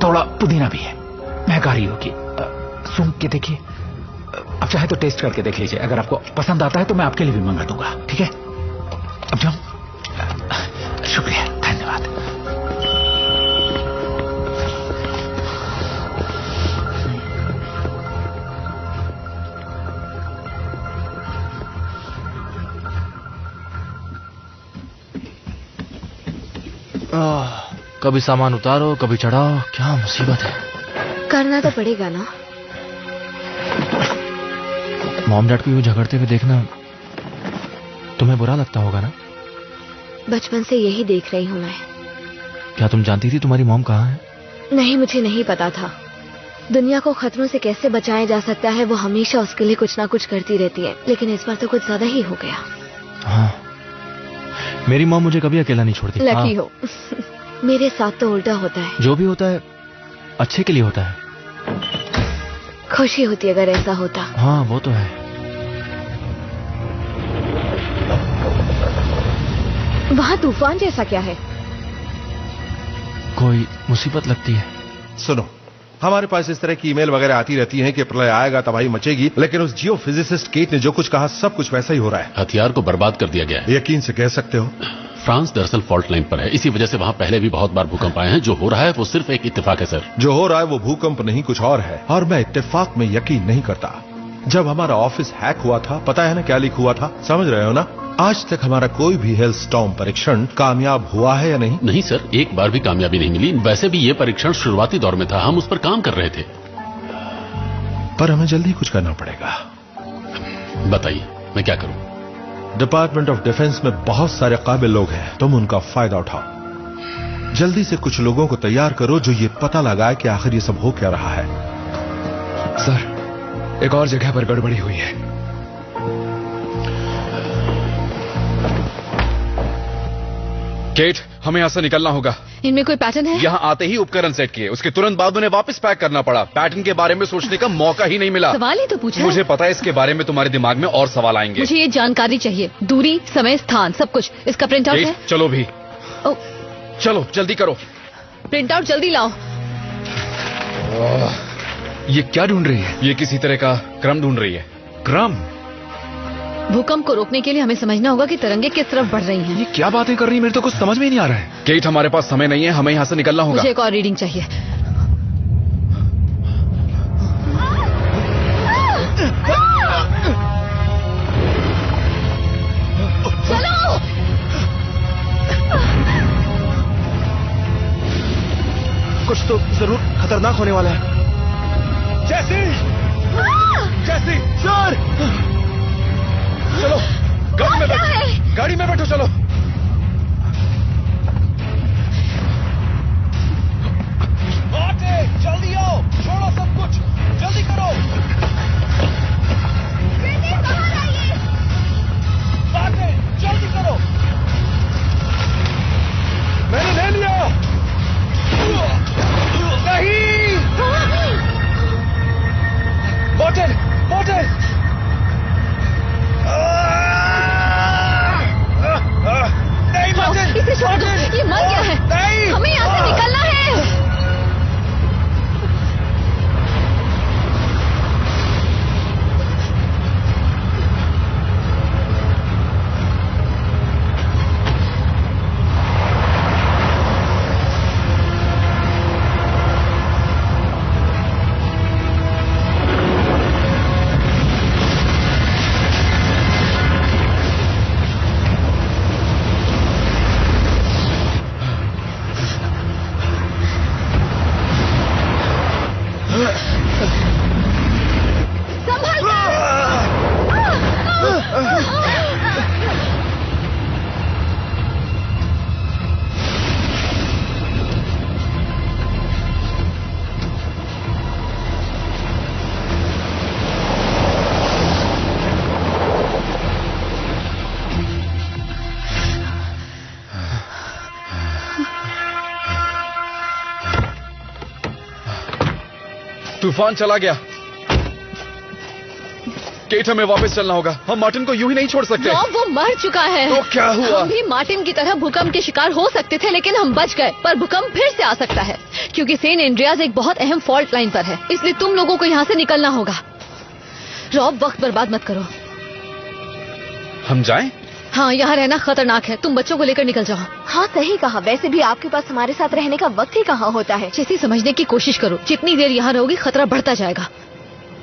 थोड़ा पुदीना भी है। महकारी होगी, सूंघ के देखिए। अब चाहे तो टेस्ट करके देख लीजिए। अगर आपको पसंद आता है तो मैं आपके लिए भी मंगा दूंगा, ठीक है? अब जाओ। शुक्रिया, धन्यवाद। कभी सामान उतारो, कभी चढ़ाओ, क्या मुसीबत है। करना तो पड़ेगा ना। मॉम डैड को यूं झगड़ते हुए देखना तुम्हें बुरा लगता होगा ना? बचपन से यही देख रही हूँ मैं। क्या तुम जानती थी तुम्हारी मॉम कहाँ है? नहीं, मुझे नहीं पता था। दुनिया को खतरों से कैसे बचाया जा सकता है, वो हमेशा उसके लिए कुछ ना कुछ करती रहती है। लेकिन इस बार तो कुछ ज्यादा ही हो गया। हाँ, मेरी मॉम मुझे कभी अकेला नहीं छोड़ती। लकी हो। मेरे साथ तो उल्टा होता है। जो भी होता है अच्छे के लिए होता है। खुशी होती अगर ऐसा होता। हाँ, वो तो है। वहाँ तूफान जैसा क्या है? कोई मुसीबत लगती है। सुनो, हमारे पास इस तरह की ईमेल वगैरह आती रहती हैं कि प्रलय आएगा, तबाही मचेगी। लेकिन उस जियो फिजिसिस्ट केट ने जो कुछ कहा, सब कुछ वैसा ही हो रहा है। हथियार को बर्बाद कर दिया गया है। यकीन से कह सकते हो? फ्रांस दरअसल फॉल्ट लाइन पर है, इसी वजह से वहां पहले भी बहुत बार भूकंप आए हैं। जो हो रहा है वो सिर्फ एक इत्तेफाक है सर। जो हो रहा है वो भूकंप नहीं, कुछ और है। और मैं इत्तेफाक में यकीन नहीं करता। जब हमारा ऑफिस हैक हुआ था, पता है ना क्या लीक हुआ था? समझ रहे हो ना? आज तक हमारा कोई भी हेलस्टॉर्म परीक्षण कामयाब हुआ है या नहीं? नहीं सर, एक बार भी कामयाबी नहीं मिली। वैसे भी ये परीक्षण शुरुआती दौर में था, हम उस पर काम कर रहे थे। पर हमें जल्दी कुछ करना पड़ेगा। बताइए, मैं क्या करूं? डिपार्टमेंट ऑफ डिफेंस में बहुत सारे काबिल लोग हैं, तुम उनका फायदा उठाओ। जल्दी से कुछ लोगों को तैयार करो जो ये पता लगाए कि आखिर ये सब हो क्या रहा है। सर, एक और जगह पर गड़बड़ी हुई है। केट, हमें यहां से निकलना होगा। इनमें कोई पैटर्न है? यहाँ आते ही उपकरण सेट किए, उसके तुरंत बाद उन्हें वापस पैक करना पड़ा। पैटर्न के बारे में सोचने का मौका ही नहीं मिला। सवाल ही तो पूछा। मुझे पता है इसके बारे में तुम्हारे दिमाग में और सवाल आएंगे। मुझे ये जानकारी चाहिए, दूरी, समय, स्थान, सब कुछ। इसका प्रिंट आउट है? चलो भी। चलो जल्दी करो। प्रिंट आउट जल्दी लाओ। ये क्या ढूंढ रही है? ये किसी तरह का क्रम ढूंढ रही है। क्रम? भूकंप को रोकने के लिए हमें समझना होगा कि तरंगे किस तरफ बढ़ रही हैं। ये क्या बातें कर रही है? मेरे तो कुछ समझ में ही नहीं आ रहा है। केट, हमारे पास समय नहीं है, हमें यहाँ से निकलना होगा। मुझे एक और रीडिंग चाहिए। चलो। कुछ तो जरूर खतरनाक होने वाला है। जैसी, जैसी, सर, चलो गाड़ी में बैठो, गाड़ी में बैठो, चलो। आटे, जल्दी आओ, छोड़ो सब कुछ, जल्दी करो। आटे, जल्दी करो। मैंने ले लिया। नहीं, वॉटर, वॉटर। तूफान चला गया। केट, हमें वापस चलना होगा। हम मार्टिन को यूं ही नहीं छोड़ सकते। वो मर चुका है। तो क्या हुआ? हम भी मार्टिन की तरह भूकंप के शिकार हो सकते थे, लेकिन हम बच गए। पर भूकंप फिर से आ सकता है, क्योंकि सेंट एंड्रियास एक बहुत अहम फॉल्ट लाइन पर है। इसलिए तुम लोगों को यहाँ से निकलना होगा। रॉब, वक्त बर्बाद मत करो। हम जाएं? हाँ, यहाँ रहना खतरनाक है। तुम बच्चों को लेकर निकल जाओ। हाँ, सही कहा। वैसे भी आपके पास हमारे साथ रहने का वक्त ही कहाँ होता है। जैसे समझने की कोशिश करो, जितनी देर यहाँ रहोगी खतरा बढ़ता जाएगा।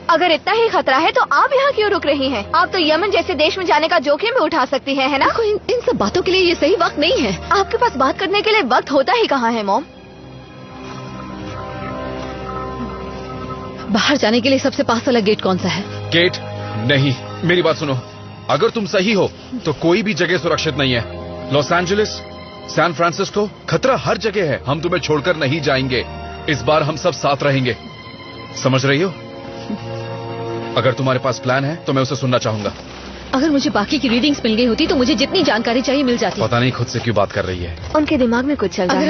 अगर इतना ही खतरा है तो आप यहाँ क्यों रुक रही हैं? आप तो यमन जैसे देश में जाने का जोखिम भी उठा सकती हैं, है ना? इन सब बातों के लिए ये सही वक्त नहीं है। आपके पास बात करने के लिए वक्त होता ही कहाँ है मॉम? बाहर जाने के लिए सबसे पास वाला गेट कौन सा है? गेट नहीं, मेरी बात सुनो। अगर तुम सही हो तो कोई भी जगह सुरक्षित नहीं है। लॉस एंजलिस, सैन फ्रांसिस्को, खतरा हर जगह है। हम तुम्हें छोड़कर नहीं जाएंगे। इस बार हम सब साथ रहेंगे, समझ रही हो? अगर तुम्हारे पास प्लान है तो मैं उसे सुनना चाहूंगा। अगर मुझे बाकी की रीडिंग्स मिल गई होती तो मुझे जितनी जानकारी चाहिए मिल जाती। पता नहीं खुद से क्यों बात कर रही है। उनके दिमाग में कुछ चल रहा है।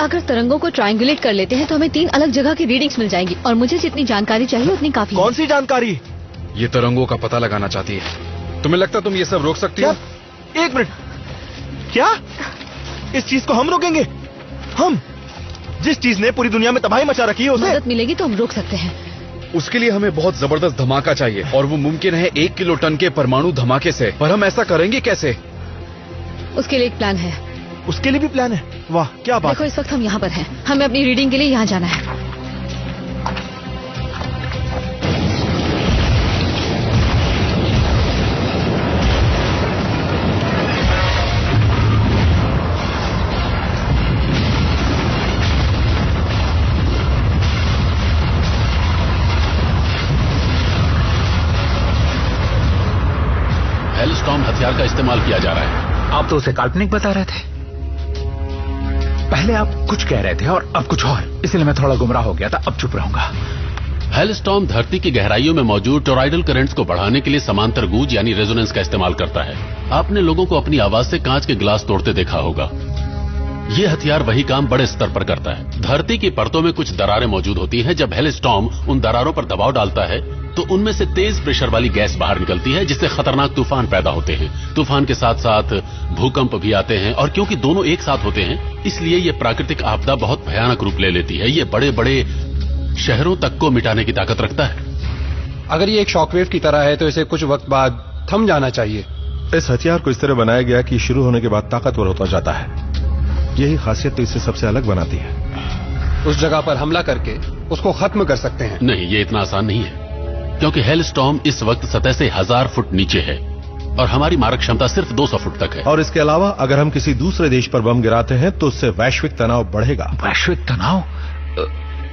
अगर तरंगों को ट्रायंगुलेट कर लेते हैं तो हमें 3 अलग जगह की रीडिंग्स मिल जाएंगी, और मुझे जितनी जानकारी चाहिए उतनी काफी। कौन सी जानकारी? ये तरंगों का पता लगाना चाहती है। तुम्हें लगता तुम ये सब रोक सकती हो? 1 मिनट, क्या इस चीज को हम रोकेंगे? हम जिस चीज ने पूरी दुनिया में तबाही मचा रखी है उसे मदद मिलेगी तो हम रोक सकते हैं। उसके लिए हमें बहुत जबरदस्त धमाका चाहिए, और वो मुमकिन है 1 किलोटन के परमाणु धमाके से। पर हम ऐसा करेंगे कैसे? उसके लिए एक प्लान है। उसके लिए भी प्लान है? वाह, क्या बात। देखो, इस वक्त हम यहाँ पर हैं। हमें अपनी रीडिंग के लिए यहाँ जाना है। हेलस्टॉर्म हथियार का इस्तेमाल किया जा रहा है। आप तो उसे काल्पनिक बता रहे थे। पहले आप कुछ कह रहे थे और अब कुछ और, इसलिए मैं थोड़ा गुमराह हो गया था। अब चुप रहूंगा। हेलस्टॉर्म धरती की गहराइयों में मौजूद टोरॉइडल करंट्स को बढ़ाने के लिए समांतर गूंज यानी रेजोनेंस का इस्तेमाल करता है। आपने लोगों को अपनी आवाज से कांच के गिलास तोड़ते देखा होगा। ये हथियार वही काम बड़े स्तर पर करता है। धरती की परतों में कुछ दरारें मौजूद होती हैं। जब हेलस्टॉर्म उन दरारों पर दबाव डालता है तो उनमें से तेज प्रेशर वाली गैस बाहर निकलती है, जिससे खतरनाक तूफान पैदा होते हैं। तूफान के साथ साथ भूकंप भी आते हैं, और क्योंकि दोनों एक साथ होते हैं इसलिए ये प्राकृतिक आपदा बहुत भयानक रूप ले लेती है। ये बड़े बड़े शहरों तक को मिटाने की ताकत रखता है। अगर ये एक शॉकवेव की तरह है तो इसे कुछ वक्त बाद थम जाना चाहिए। इस हथियार को इस तरह बनाया गया कि शुरू होने के बाद ताकतवर होता जाता है। यही खासियत तो इसे सबसे अलग बनाती है। उस जगह पर हमला करके उसको खत्म कर सकते हैं। नहीं, ये इतना आसान नहीं है, क्योंकि हेलस्टॉर्म इस वक्त सतह से 1000 फुट नीचे है और हमारी मारक क्षमता सिर्फ 200 फुट तक है। और इसके अलावा अगर हम किसी दूसरे देश पर बम गिराते हैं तो उससे वैश्विक तनाव बढ़ेगा। वैश्विक तनाव?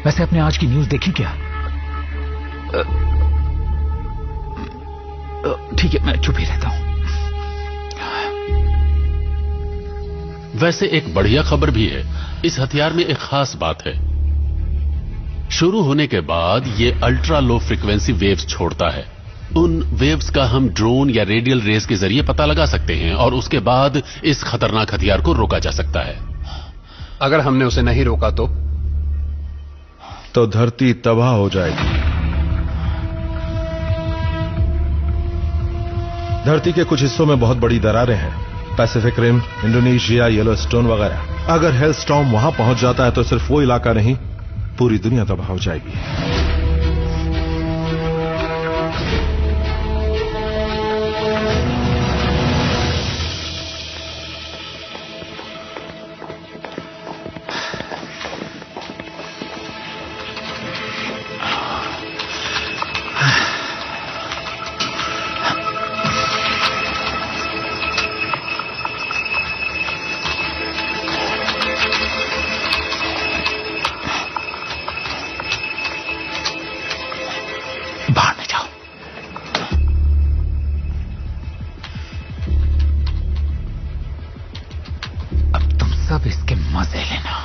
वैसे आपने आज की न्यूज देखी क्या? ठीक है, मैं चुप ही रहता हूं। वैसे एक बढ़िया खबर भी है। इस हथियार में एक खास बात है। शुरू होने के बाद ये अल्ट्रा लो फ्रीक्वेंसी वेव्स छोड़ता है। उन वेव्स का हम ड्रोन या रेडियल रेस के जरिए पता लगा सकते हैं, और उसके बाद इस खतरनाक हथियार को रोका जा सकता है। अगर हमने उसे नहीं रोका तो धरती तबाह हो जाएगी। धरती के कुछ हिस्सों में बहुत बड़ी दरारें हैं, पैसिफिक रिम, इंडोनेशिया, येलोस्टोन वगैरह। अगर हेलस्टॉर्म वहां पहुंच जाता है तो सिर्फ वो इलाका नहीं, पूरी दुनिया तबाह हो जाएगी। बाहर में जाओ। अब तुम सब इसके मजे लेना।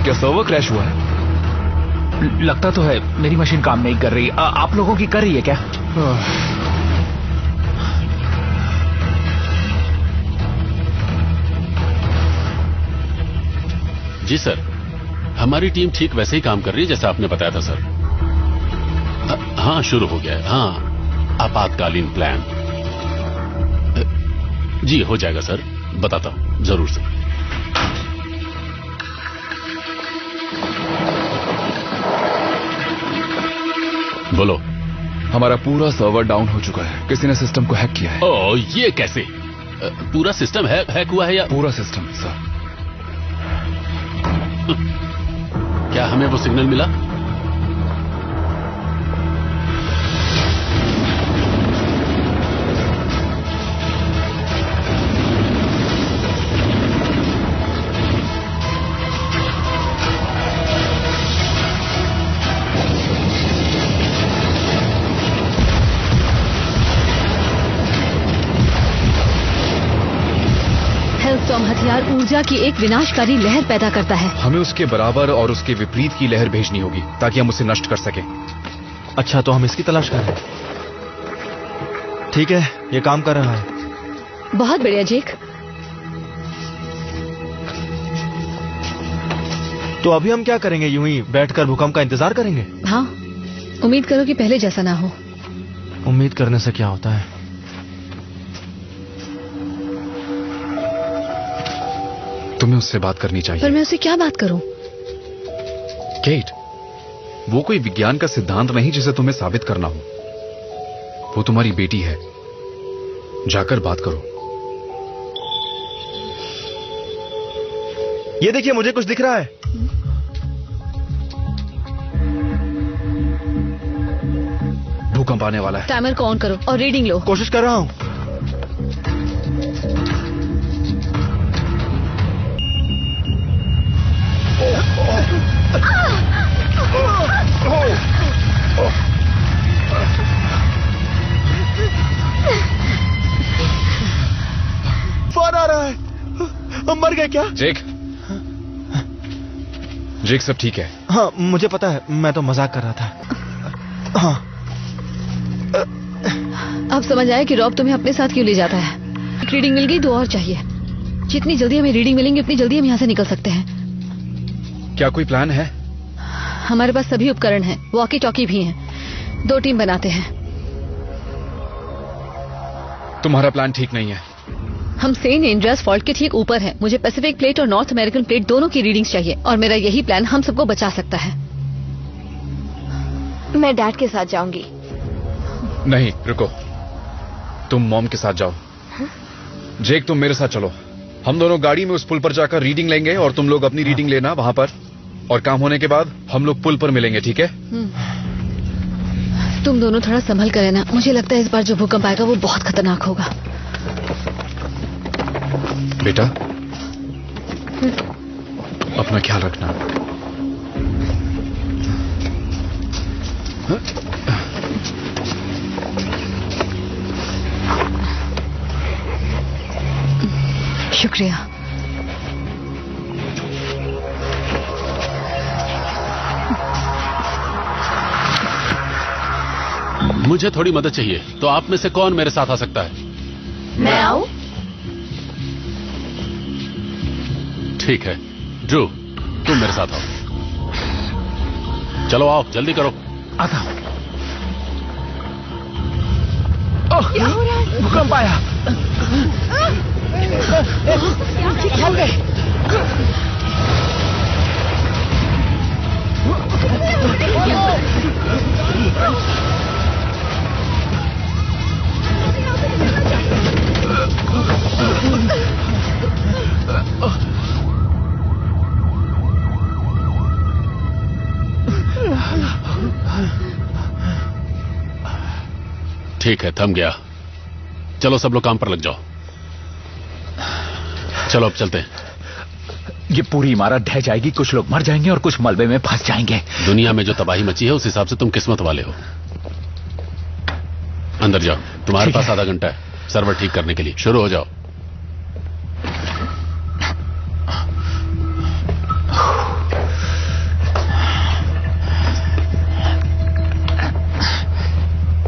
क्या सर्वर क्रैश हुआ है? लगता तो है मेरी मशीन काम नहीं कर रही। आप लोगों की कर रही है क्या? जी सर, हमारी टीम ठीक वैसे ही काम कर रही है जैसा आपने बताया था सर। हाँ, शुरू हो गया है। हाँ, आपातकालीन प्लान। जी हो जाएगा सर, बताता हूं जरूर सर। बोलो। हमारा पूरा सर्वर डाउन हो चुका है, किसी ने सिस्टम को हैक किया है। ओह, ये कैसे? पूरा सिस्टम हैक हुआ है या? पूरा सिस्टम सर। क्या हमें वो सिग्नल मिला? हेलस्टॉर्म हथियार ऊर्जा की एक विनाशकारी लहर पैदा करता है। हमें उसके बराबर और उसके विपरीत की लहर भेजनी होगी ताकि हम उसे नष्ट कर सकें। अच्छा, तो हम इसकी तलाश कर रहे हैं। ठीक है, ये काम कर रहा है। बहुत बढ़िया जेक। तो अभी हम क्या करेंगे? यूं ही बैठकर भूकंप का इंतजार करेंगे? हाँ, उम्मीद करो कि पहले जैसा ना हो। उम्मीद करने से क्या होता है? तुम्हें उससे बात करनी चाहिए। पर मैं उससे क्या बात करूं? केट, वो कोई विज्ञान का सिद्धांत नहीं जिसे तुम्हें साबित करना हो। वो तुम्हारी बेटी है, जाकर बात करो। ये देखिए, मुझे कुछ दिख रहा है। भूकंप आने वाला है। टाइमर को ऑन करो और रीडिंग लो। कोशिश कर रहा हूं। फोन आ रहा है। हम मर गए क्या? जेक, जेक सब ठीक है? हाँ, मुझे पता है, मैं तो मजाक कर रहा था। हाँ। अब समझ आया कि रॉब तुम्हें अपने साथ क्यों ले जाता है। एक रीडिंग मिल गई, 2 और चाहिए। जितनी जल्दी हमें रीडिंग मिलेंगी उतनी जल्दी हम यहाँ से निकल सकते हैं। क्या कोई प्लान है? हमारे पास सभी उपकरण हैं, वॉकी टॉकी भी हैं। 2 टीम बनाते हैं। तुम्हारा प्लान ठीक नहीं है। हम सेंट एंड्रियास फॉल्ट के ठीक ऊपर हैं। मुझे पैसिफिक प्लेट और नॉर्थ अमेरिकन प्लेट दोनों की रीडिंग्स चाहिए और मेरा यही प्लान हम सबको बचा सकता है। मैं डैड के साथ जाऊंगी। नहीं, रुको, तुम मॉम के साथ जाओ। जेक, तुम मेरे साथ चलो। हम दोनों गाड़ी में उस पुल पर जाकर रीडिंग लेंगे और तुम लोग अपनी रीडिंग लेना वहां पर, और काम होने के बाद हम लोग पुल पर मिलेंगे, ठीक है? तुम दोनों थोड़ा संभल कर रहना। मुझे लगता है इस बार जो भूकंप आएगा वो बहुत खतरनाक होगा। बेटा, अपना ख्याल रखना। शुक्रिया। मुझे थोड़ी मदद चाहिए, तो आप में से कौन मेरे साथ आ सकता है? मैं आऊं? ठीक है, ड्रू, तुम मेरे साथ आओ। चलो आओ, जल्दी करो। आता हूं। क्या हो रहा है? भूकंप आया। चल गए। ठीक है, थम गया। चलो सब लोग काम पर लग जाओ। चलो अब चलते हैं। ये पूरी इमारत ढह जाएगी, कुछ लोग मर जाएंगे और कुछ मलबे में फंस जाएंगे। दुनिया में जो तबाही मची है उस हिसाब से तुम किस्मत वाले हो। अंदर जाओ, तुम्हारे पास आधा घंटा है सर्वर ठीक करने के लिए। शुरू हो जाओ।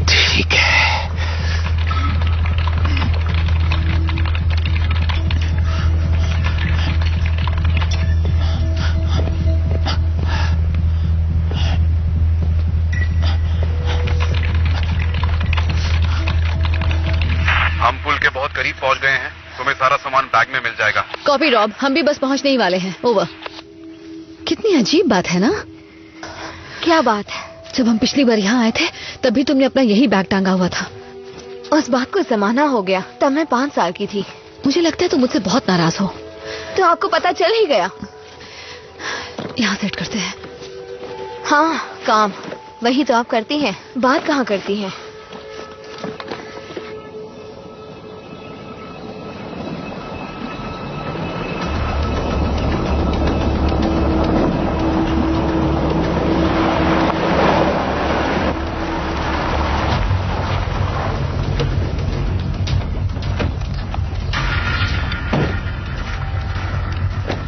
ठीक है। बहुत करीब पहुंच गए हैं। तुम्हें सारा सामान बैग में मिल जाएगा। कॉपी रॉब, हम भी बस पहुंचने ही वाले हैं। ओवर। कितनी अजीब बात है ना। क्या बात है? जब हम पिछली बार यहाँ आए थे तब भी तुमने अपना यही बैग टांगा हुआ था। उस बात को जमाना हो गया, तब मैं 5 साल की थी। मुझे लगता है तुम मुझसे बहुत नाराज हो। तो आपको पता चल ही गया। यहाँ सेट करते हैं। हाँ, काम वही तो आप करती हैं, बात कहाँ करती हैं।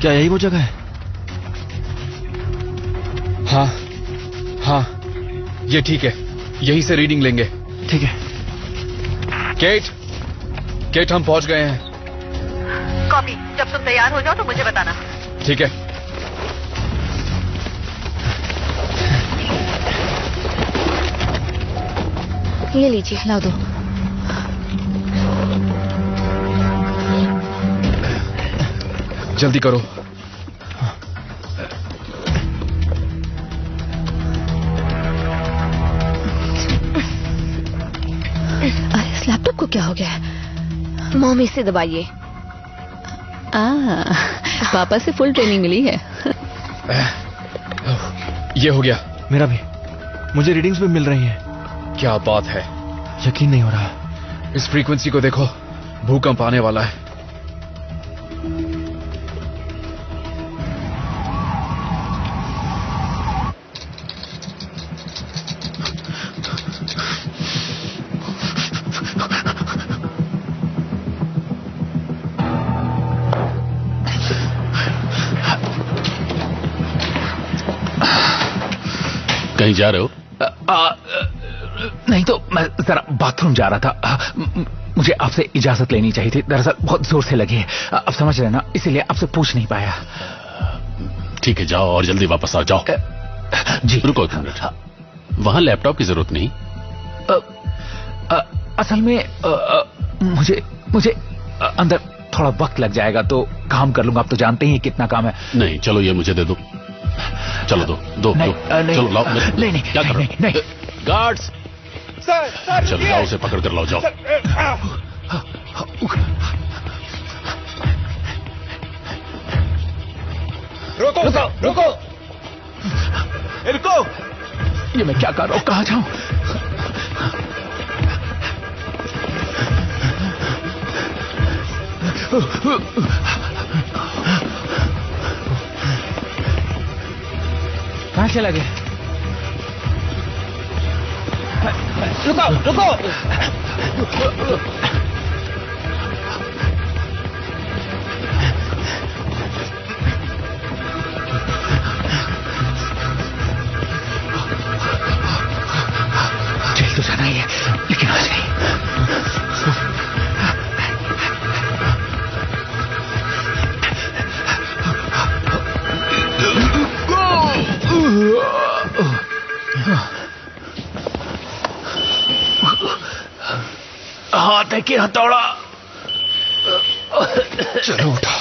क्या यही वो जगह है? हाँ हाँ, ये ठीक है, यहीं से रीडिंग लेंगे। ठीक है। केट, हम पहुंच गए हैं। कॉपी। जब तुम तैयार हो जाओ तो मुझे बताना। ठीक है। ये लीजिए। ला दो। जल्दी करो। अरे इस लैपटॉप को क्या हो गया है? मॉम, इसे दबाइए। पापा से फुल ट्रेनिंग मिली है। ये हो गया। मेरा भी। मुझे रीडिंग्स भी मिल रही हैं। क्या बात है, यकीन नहीं हो रहा। इस फ्रीक्वेंसी को देखो, भूकंप आने वाला है। कहीं जा रहे हो? नहीं तो मैं जरा बाथरूम जा रहा था। मुझे आपसे इजाजत लेनी चाहिए थी, दरअसल बहुत जोर से लगी है। अब समझ रहे ना, इसीलिए आपसे पूछ नहीं पाया। ठीक है, जाओ और जल्दी वापस आओ। जाओ। जी। रुको एक मिनट। वहां लैपटॉप की जरूरत नहीं। असल में मुझे अंदर थोड़ा वक्त लग जाएगा, तो काम कर लूंगा। आप तो जानते ही कितना काम है। नहीं, चलो ये मुझे दे दो। चलो दो। चलो लाओ। नहीं, क्या कर रहे हो? गार्ड्स, चलो जाओ, उसे पकड़ कर लाओ। जाओ। रुको। ये मैं क्या कर रहा हूँ? कहाँ जाऊं? कहाँ चला गया? रुको। जेल तो जाना ही है, लेकिन आज नहीं। हाथ है कि हथौड़ा? चलो उठा।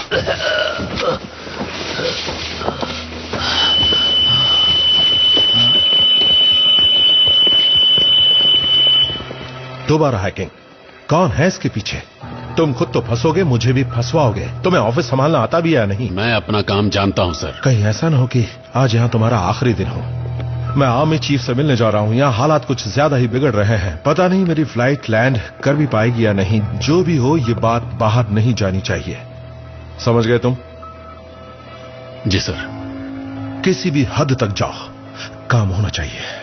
दोबारा हैकिंग। कौन है इसके पीछे? तुम खुद तो फंसोगे, मुझे भी फंसवाओगे। तुम्हें ऑफिस संभालना आता भी या नहीं? मैं अपना काम जानता हूं सर। कहीं ऐसा ना हो कि आज यहाँ तुम्हारा आखिरी दिन हो। मैं आर्मी चीफ से मिलने जा रहा हूँ। यहाँ हालात कुछ ज्यादा ही बिगड़ रहे हैं। पता नहीं मेरी फ्लाइट लैंड कर भी पाएगी या नहीं। जो भी हो, ये बात बाहर नहीं जानी चाहिए। समझ गए तुम? जी सर। किसी भी हद तक जाओ, काम होना चाहिए।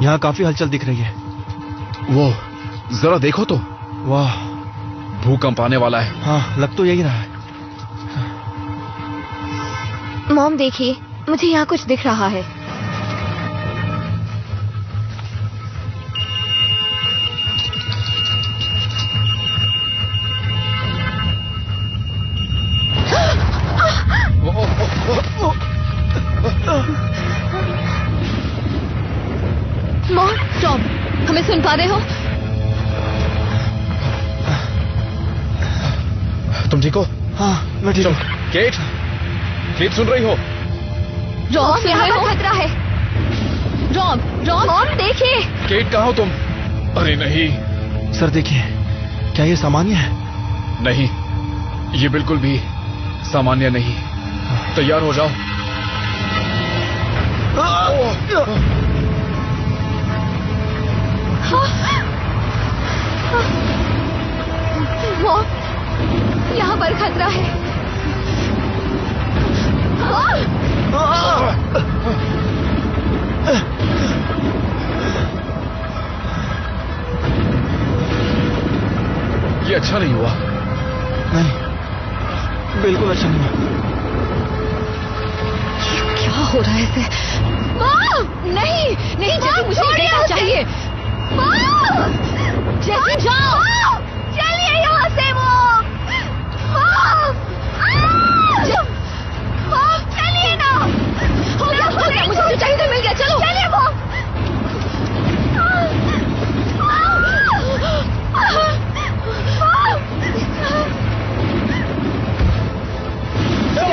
यहाँ काफी हलचल दिख रही है। वो जरा देखो तो। वाह, भूकंप आने वाला है। हाँ, लग तो यही रहा है। मॉम देखिए, मुझे यहाँ कुछ दिख रहा है। मॉम, टॉम, हमें सुन पा रहे हो? तुम ठीक हो? हाँ, मैं ठीक हूँ। केट, केट सुन रही हो? रॉब, सुन रहे हो? खतरा है। रॉब, रॉब, मॉम देखिए। केट कहाँ हो तुम? अरे नहीं। सर देखिए, क्या ये सामान्य है? नहीं, ये बिल्कुल भी सामान्य नहीं। तैयार हो जाओ। मॉम, यहाँ पर खतरा है। ये अच्छा नहीं हुआ। नहीं, बिल्कुल अच्छा नहीं हुआ। क्या हो रहा है इसे? नहीं, नहीं जैसे मुझे देखना चाहिए। जैसे जाओ, चलिए यहाँ से। वो चलिए ना। हो गया, मुझे सच्चाई से मिल गया। चलो चलिए। वो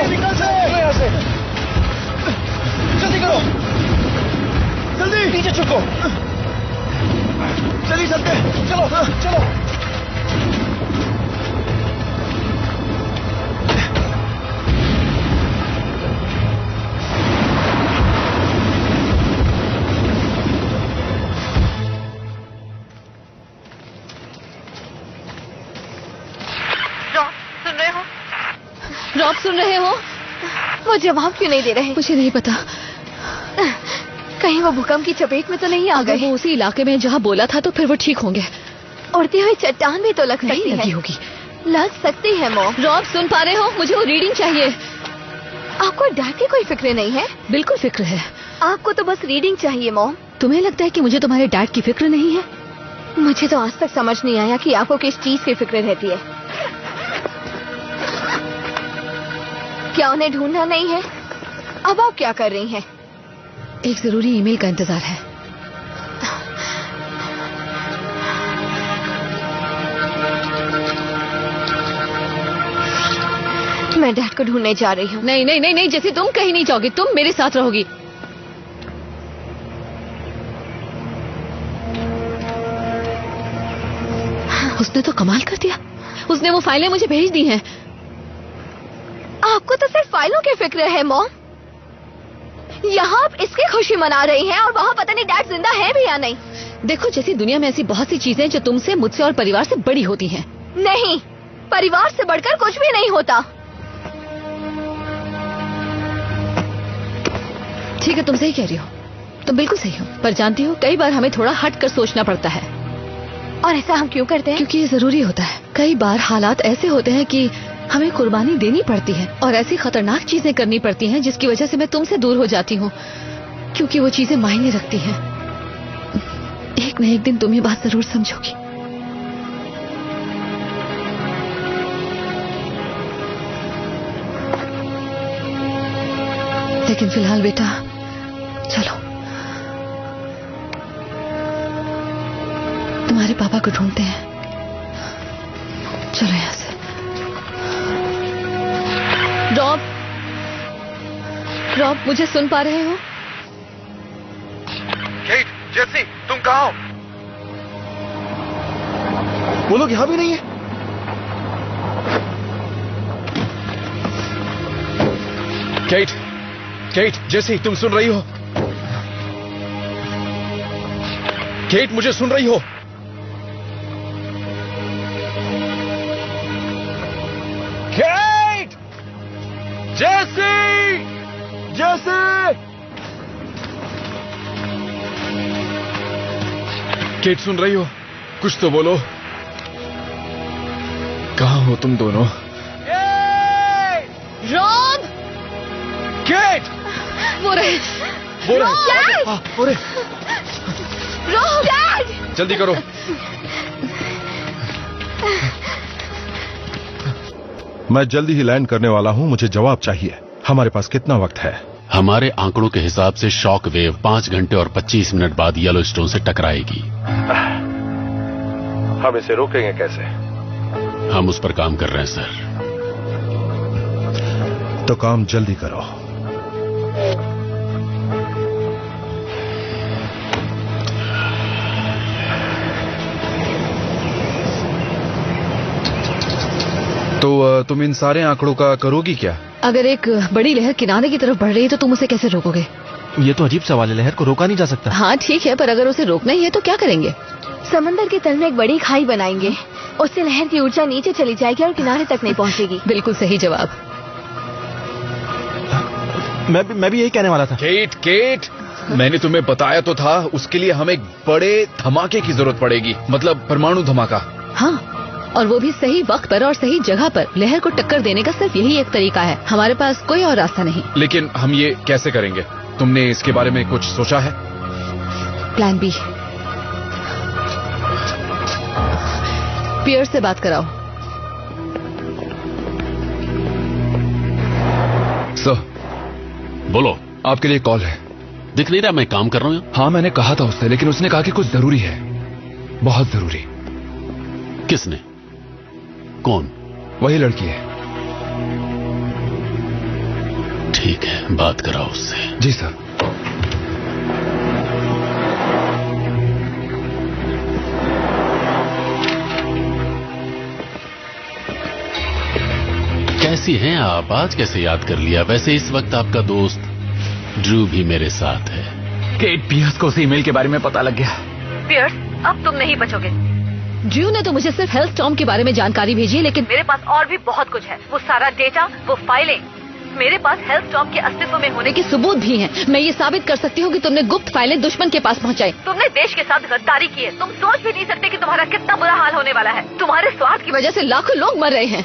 निकल से यहाँ से। जल्दी करो, जल्दी पीछे छुपो। जल्दी चलते, चलो चलो। रॉब, सुन रहे हो? वो जवाब क्यों नहीं दे रहे? मुझे नहीं पता। कहीं वो भूकंप की चपेट में तो नहीं आ गए? अगर वो उसी इलाके में जहाँ बोला था तो फिर वो ठीक होंगे। उड़ती हुई चट्टान भी तो लग सकती लगी है। होगी। लग सकती है मॉम। रॉब, सुन पा रहे हो? मुझे वो रीडिंग चाहिए। आपको डर की कोई फिक्र नहीं है? बिल्कुल फिक्र है। आपको तो बस रीडिंग चाहिए मॉम। तुम्हें लगता है कि मुझे तुम्हारे डैड की फिक्र नहीं है? मुझे तो आज तक समझ नहीं आया कि आपको किस चीज की फिक्र रहती है। क्या उन्हें ढूंढना नहीं है? अब आप क्या कर रही हैं? एक जरूरी ईमेल का इंतजार है। मैं डैड को ढूंढने जा रही हूँ। नहीं नहीं नहीं नहीं, जैसे तुम कहीं नहीं जाओगी, तुम मेरे साथ रहोगी। उसने तो कमाल कर दिया। उसने वो फाइलें मुझे भेज दी हैं। आपको तो सिर्फ फाइलों की फिक्र है मॉम। यहाँ आप इसकी खुशी मना रही हैं और वहाँ पता नहीं डैड जिंदा है भी या नहीं। देखो, जैसी दुनिया में ऐसी बहुत सी चीजें जो तुमसे, मुझसे और परिवार से बड़ी होती हैं। नहीं, परिवार से बढ़कर कुछ भी नहीं होता। ठीक है, तुम सही कह रही हो, तुम बिल्कुल सही हो। पर जानती हो, कई बार हमें थोड़ा हट कर सोचना पड़ता है। और ऐसा हम क्यों करते हैं? क्योंकि ये जरूरी होता है। कई बार हालात ऐसे होते हैं कि हमें कुर्बानी देनी पड़ती है और ऐसी खतरनाक चीजें करनी पड़ती हैं जिसकी वजह से मैं तुमसे दूर हो जाती हूँ, क्योंकि वो चीजें मायने रखती हैं। एक न एक दिन तुम ये बात जरूर समझोगी। लेकिन फिलहाल बेटा, चलो तुम्हारे पापा को ढूंढते हैं। चलो यहाँ से। रॉब, रॉब, मुझे सुन पा रहे हो? केट, जेसी, तुम कहाँ हो? वो लोग यहाँ भी नहीं है। केट, केट, जेसी, तुम सुन रही हो? केट, मुझे सुन रही हो? केट, जेसी, जेसी। केट, सुन रही हो? कुछ तो बोलो। कहाँ हो तुम दोनों? रॉब! केट! वो रहे। रॉब! डैड! जल्दी करो। मैं जल्दी ही लैंड करने वाला हूं, मुझे जवाब चाहिए। हमारे पास कितना वक्त है? हमारे आंकड़ों के हिसाब से शॉक वेव 5 घंटे और 25 मिनट बाद येलोस्टोन से टकराएगी। हम इसे रोकेंगे कैसे? हम उस पर काम कर रहे हैं सर। तो काम जल्दी करो। तो तुम इन सारे आंकड़ों का करोगी क्या? अगर एक बड़ी लहर किनारे की तरफ बढ़ रही है तो तुम उसे कैसे रोकोगे? ये तो अजीब सवाल है, लहर को रोका नहीं जा सकता। हाँ ठीक है, पर अगर उसे रोकना ही है तो क्या करेंगे? समंदर के तल में एक बड़ी खाई बनाएंगे, उससे लहर की ऊर्जा नीचे चली जाएगी और किनारे तक नहीं पहुंचेगी। बिल्कुल सही जवाब। मैं भी यही कहने वाला था। केट, मैंने तुम्हें बताया तो था, उसके लिए हमें एक बड़े धमाके की जरूरत पड़ेगी, मतलब परमाणु धमाका। हाँ, और वो भी सही वक्त पर और सही जगह पर। लहर को टक्कर देने का सिर्फ यही एक तरीका है, हमारे पास कोई और रास्ता नहीं। लेकिन हम ये कैसे करेंगे? तुमने इसके बारे में कुछ सोचा है? Plan B. पियर्स से बात कराओ। सर, बोलो। आपके लिए कॉल है। दिख नहीं रहा मैं काम कर रहा हूँ? हाँ, मैंने कहा था उससे, लेकिन उसने कहा कि कुछ जरूरी है, बहुत जरूरी। किसने? कौन? वही लड़की है। ठीक है, बात कराओ उससे। जी सर। कैसी हैं आप? आज कैसे याद कर लिया? वैसे इस वक्त आपका दोस्त ड्रू भी मेरे साथ है। केट पियर्स को उस ईमेल के बारे में पता लग गया। पियर्स, अब तुम नहीं बचोगे। ड्रू ने तो मुझे सिर्फ हेलस्टॉर्म के बारे में जानकारी भेजी है, लेकिन मेरे पास और भी बहुत कुछ है। वो सारा डेटा, वो फाइलें, मेरे पास हेलस्टॉर्म के अस्तित्व में होने के सबूत भी हैं। मैं ये साबित कर सकती हूँ कि तुमने गुप्त फाइलें दुश्मन के पास पहुँचाई। तुमने देश के साथ गद्दारी की है। तुम सोच भी नहीं सकते कि तुम्हारा कितना बुरा हाल होने वाला है। तुम्हारे स्वार्थ की वजह से लाखों लोग मर रहे हैं।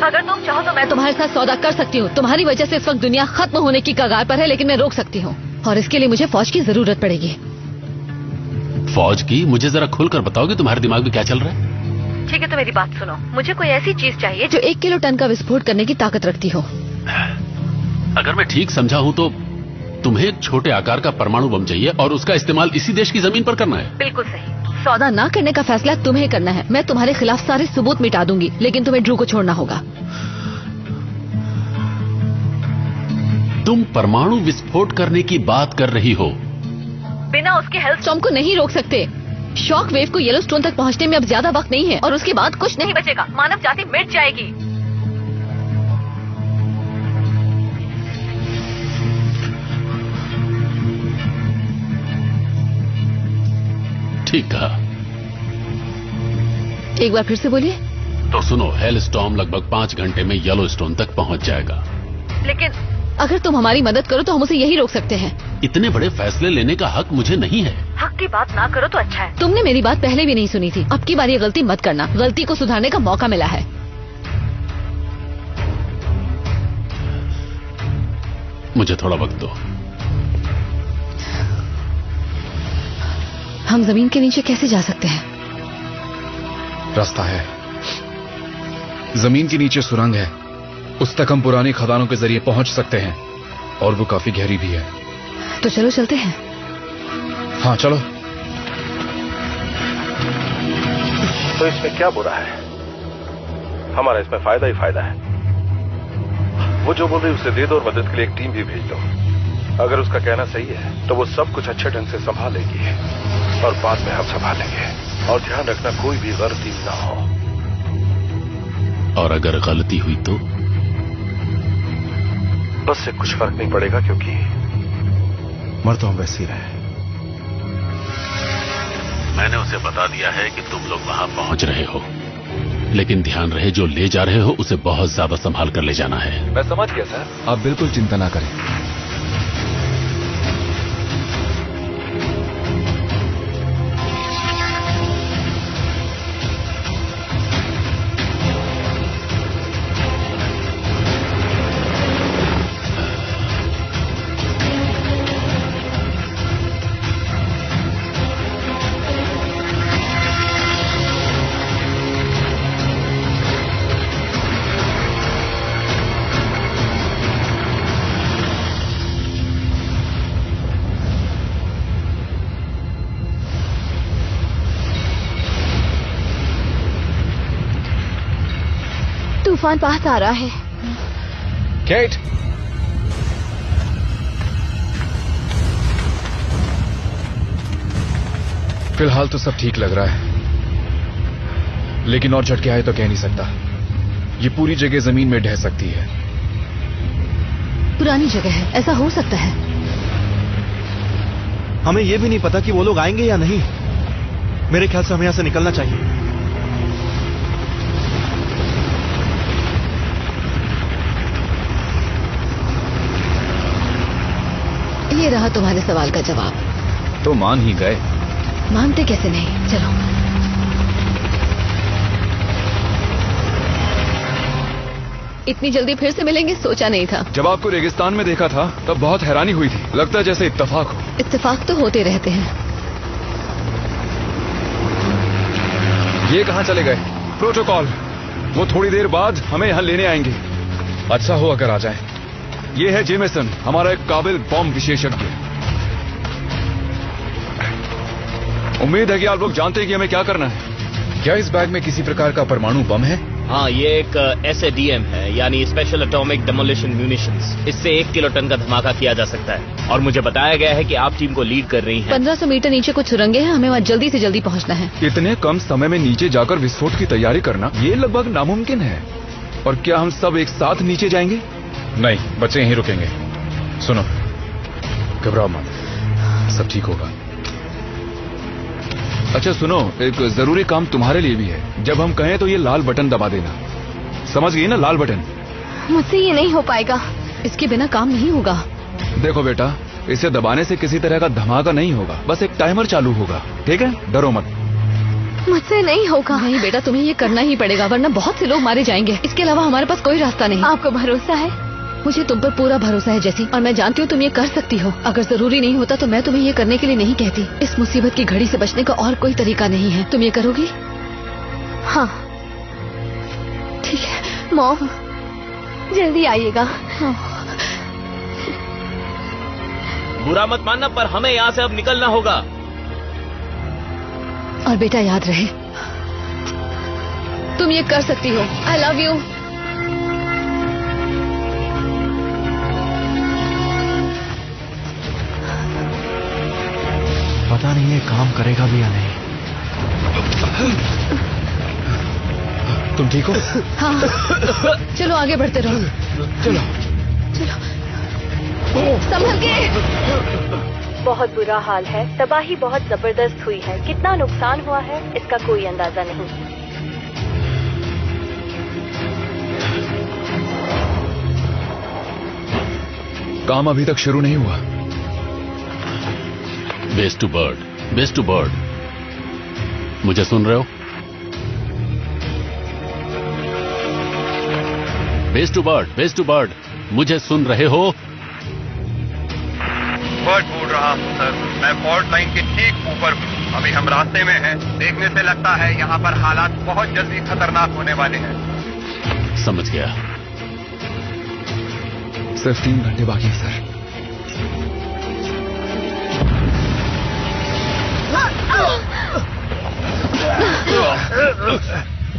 अगर तुम चाहो तो मैं तुम्हारे साथ सौदा कर सकती हूँ। तुम्हारी वजह से इस वक्त दुनिया खत्म होने की कगार पर है, लेकिन मैं रोक सकती हूँ, और इसके लिए मुझे फौज की जरूरत पड़ेगी। फौज की? मुझे जरा खुलकर बताओगे तुम्हारे दिमाग में क्या चल रहा है? ठीक है, तो मेरी बात सुनो। मुझे कोई ऐसी चीज चाहिए जो 1 किलो टन का विस्फोट करने की ताकत रखती हो। अगर मैं ठीक समझा हूँ तो तुम्हें एक छोटे आकार का परमाणु बम चाहिए, और उसका इस्तेमाल इसी देश की जमीन पर करना है। बिल्कुल सही। सौदा ना करने का फैसला तुम्हें करना है। मैं तुम्हारे खिलाफ सारे सबूत मिटा दूंगी, लेकिन तुम्हें ड्रू को छोड़ना होगा। तुम परमाणु विस्फोट करने की बात कर रही हो? बिना उसके हेलस्टॉर्म को नहीं रोक सकते। शॉक वेव को येलोस्टोन तक पहुंचने में अब ज्यादा वक्त नहीं है, और उसके बाद कुछ नहीं बचेगा। मानव जाति मिट जाएगी। ठीक कहा। एक बार फिर से बोलिए। तो सुनो, हेलस्टॉर्म लगभग 5 घंटे में येलोस्टोन तक पहुंच जाएगा। लेकिन अगर तुम हमारी मदद करो तो हम उसे यही रोक सकते हैं। इतने बड़े फैसले लेने का हक मुझे नहीं है। हक की बात ना करो तो अच्छा है। तुमने मेरी बात पहले भी नहीं सुनी थी। अब की बार ये गलती मत करना। गलती को सुधारने का मौका मिला है। मुझे थोड़ा वक्त दो। हम जमीन के नीचे कैसे जा सकते हैं? रास्ता है। जमीन के नीचे सुरंग है, उस तक हम पुरानी खदानों के जरिए पहुंच सकते हैं, और वो काफी गहरी भी है। तो चलो चलते हैं। हाँ चलो। तो इसमें क्या बुरा है? हमारा इसमें फायदा ही फायदा है। वो जो बोल रही उसे दे दो, और मदद के लिए एक टीम भी भेज दो। अगर उसका कहना सही है तो वो सब कुछ अच्छे ढंग से संभालेगी, और बाद में हम संभालेंगे। और ध्यान रखना, कोई भी गलती ना हो। और अगर गलती हुई तो? बस से कुछ फर्क नहीं पड़ेगा, क्योंकि मर तो हम वैसे ही रहे। मैंने उसे बता दिया है कि तुम लोग वहां पहुंच रहे हो, लेकिन ध्यान रहे जो ले जा रहे हो उसे बहुत ज्यादा संभाल कर ले जाना है। मैं समझ गया सर। आप बिल्कुल चिंता ना करें। तूफान पास आ रहा है। केट, फिलहाल तो सब ठीक लग रहा है, लेकिन और झटके आए तो कह नहीं सकता। ये पूरी जगह जमीन में ढह सकती है। पुरानी जगह है, ऐसा हो सकता है। हमें यह भी नहीं पता कि वो लोग आएंगे या नहीं। मेरे ख्याल से हमें यहां से निकलना चाहिए। ये रहा तुम्हारे सवाल का जवाब। तो मान ही गए। मानते कैसे नहीं, चलो। इतनी जल्दी फिर से मिलेंगे सोचा नहीं था। जब आपको रेगिस्तान में देखा था तब बहुत हैरानी हुई थी। लगता है जैसे इत्तेफाक हो। इत्तेफाक तो होते रहते हैं। ये कहां चले गए? प्रोटोकॉल, वो थोड़ी देर बाद हमें यहां लेने आएंगे। अच्छा हो अगर आ जाए। ये है जेमेसन, हमारा एक काबिल बॉम्ब विशेषज्ञ। उम्मीद है कि आप लोग जानते हैं कि हमें क्या करना है। क्या इस बैग में किसी प्रकार का परमाणु बम है? हाँ, ये एक SADM है, यानी स्पेशल एटॉमिक डेमोलिशन म्यूनिशंस। इससे 1 किलोटन का धमाका किया जा सकता है। और मुझे बताया गया है कि आप टीम को लीड कर रही हैं। 1500 मीटर नीचे कुछ सुरंगें हैं, हमें वहाँ जल्दी से जल्दी पहुँचना है। इतने कम समय में नीचे जाकर विस्फोट की तैयारी करना ये लगभग नामुमकिन है। और क्या हम सब एक साथ नीचे जाएंगे? नहीं, बच्चे यहीं रुकेंगे। सुनो, घबराओ मत, सब ठीक होगा। अच्छा सुनो, एक जरूरी काम तुम्हारे लिए भी है। जब हम कहें तो ये लाल बटन दबा देना। समझ गई ना? लाल बटन। मुझसे ये नहीं हो पाएगा। इसके बिना काम नहीं होगा। देखो बेटा, इसे दबाने से किसी तरह का धमाका नहीं होगा, बस एक टाइमर चालू होगा। ठीक है, डरो मत। मुझसे नहीं होगा। नहीं बेटा, तुम्हें ये करना ही पड़ेगा, वरना बहुत से लोग मारे जाएंगे। इसके अलावा हमारे पास कोई रास्ता नहीं। आपको भरोसा है? मुझे तुम पर पूरा भरोसा है जैसी, और मैं जानती हूँ तुम ये कर सकती हो। अगर जरूरी नहीं होता तो मैं तुम्हें ये करने के लिए नहीं कहती। इस मुसीबत की घड़ी से बचने का और कोई तरीका नहीं है। तुम ये करोगी? हाँ ठीक है। मॉम, जल्दी आइएगा। हाँ। बुरा मत मानना, पर हमें यहाँ से अब निकलना होगा। और बेटा याद रहे, तुम ये कर सकती हो। आई लव यू। पता नहीं ये काम करेगा भी या नहीं। तुम ठीक हो? हाँ, चलो आगे बढ़ते रहो। चलो चलो, संभल के। बहुत बुरा हाल है, तबाही बहुत जबरदस्त हुई है। कितना नुकसान हुआ है इसका कोई अंदाजा नहीं। काम अभी तक शुरू नहीं हुआ। Best to bird, best to bird. मुझे सुन रहे हो? Best to bird, best to bird, मुझे सुन रहे हो? बर्ड बोल रहा हूँ सर, मैं फॉल्ट लाइन के ठीक ऊपर हूँ। अभी हम रास्ते में हैं। देखने से लगता है यहाँ पर हालात बहुत जल्दी खतरनाक होने वाले हैं। समझ गया। सिर्फ 3 घंटे बाकी है सर।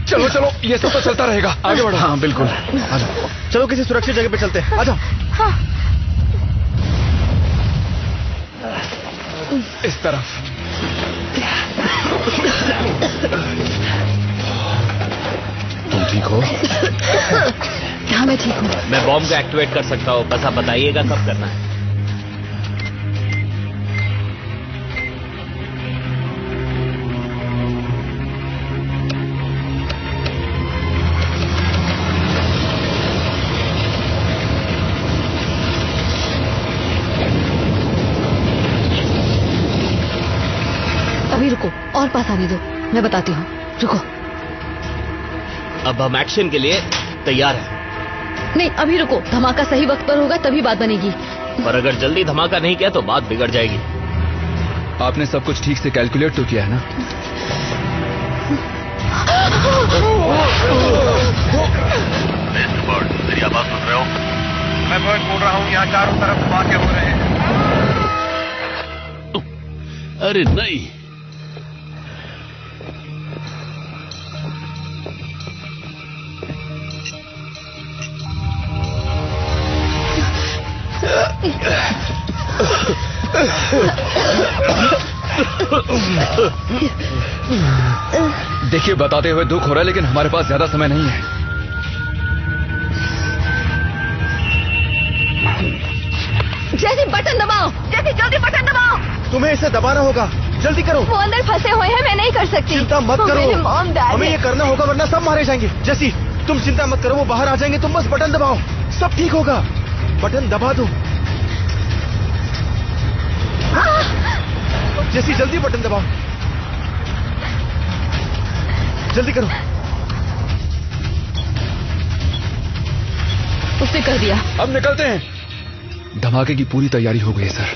चलो चलो, ये सब तो चलता रहेगा। आगे बढ़ो। हाँ बिल्कुल, आ जाओ। चलो किसी सुरक्षित जगह पे चलते हैं। आ जाओ। हाँ। इस तरफ। तुम ठीक हो? हाँ मैं ठीक हूँ। मैं बॉम्ब को एक्टिवेट कर सकता हूँ, बस आप बताइएगा कब करना है। अभी रुको, और पास आने दो, मैं बताती हूँ। रुको। अब हम एक्शन के लिए तैयार हैं। नहीं अभी रुको, धमाका सही वक्त पर होगा तभी बात बनेगी। पर अगर जल्दी धमाका नहीं किया तो बात बिगड़ जाएगी। आपने सब कुछ ठीक से कैलकुलेट तो किया है ना? बेस्ट बर्ड, मेरी आवाज सुन रहे हो? मैं बर्ड बोल रहा हूँ, यहाँ चारों तरफ धमाके हो रहे हैं। अरे नहीं, देखिए, बताते हुए दुख हो रहा है, लेकिन हमारे पास ज्यादा समय नहीं है। जैसे बटन दबाओ, जैसे जल्दी बटन दबाओ। तुम्हें इसे दबाना होगा, जल्दी करो। वो अंदर फंसे हुए हैं, मैं नहीं कर सकती। चिंता मत करो, हमें ये करना होगा वरना सब मारे जाएंगे। जैसी तुम चिंता मत करो, वो बाहर आ जाएंगे, तुम बस बटन दबाओ, सब ठीक होगा। बटन दबा दो। जैसी जल्दी बटन दबाओ, जल्दी करो। उसने कर दिया। अब निकलते हैं। धमाके की पूरी तैयारी हो गई है, सर।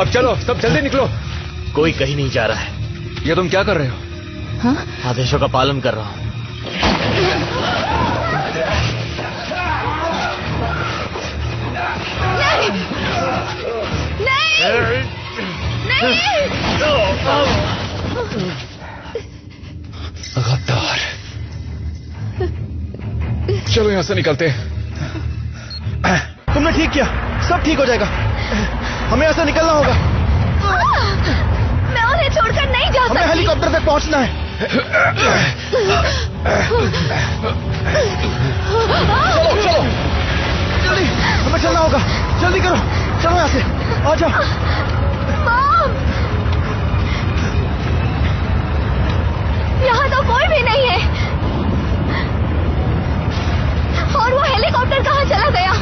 अब चलो, सब जल्दी निकलो। कोई कहीं नहीं जा रहा है। ये तुम क्या कर रहे हो? हाँ? आदेशों का पालन कर रहा हूं। नहीं! नहीं! नहीं! गद्दार। चलो यहां से निकलते। तुमने ठीक किया, सब ठीक हो जाएगा। हमें ऐसा निकलना होगा। मैं उन्हें छोड़कर नहीं जा सकती। हमें हेलीकॉप्टर तक पहुंचना है। चलो चलो, जल्दी, हमें चलना होगा। जल्दी करो, चलो यहाँ से, आ जाओ। यहाँ तो कोई भी नहीं है। और वो हेलीकॉप्टर कहाँ चला गया?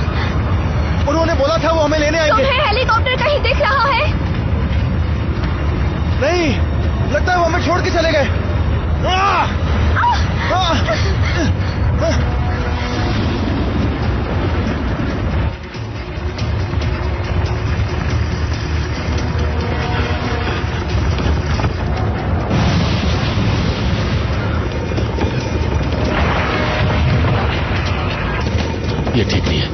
उन्होंने बोला था वो हमें लेने आएंगे। तुम्हें हेलीकॉप्टर कहीं दिख रहा है? नहीं, लगता है वो हमें छोड़ के चले गए। ये ठीक नहीं है।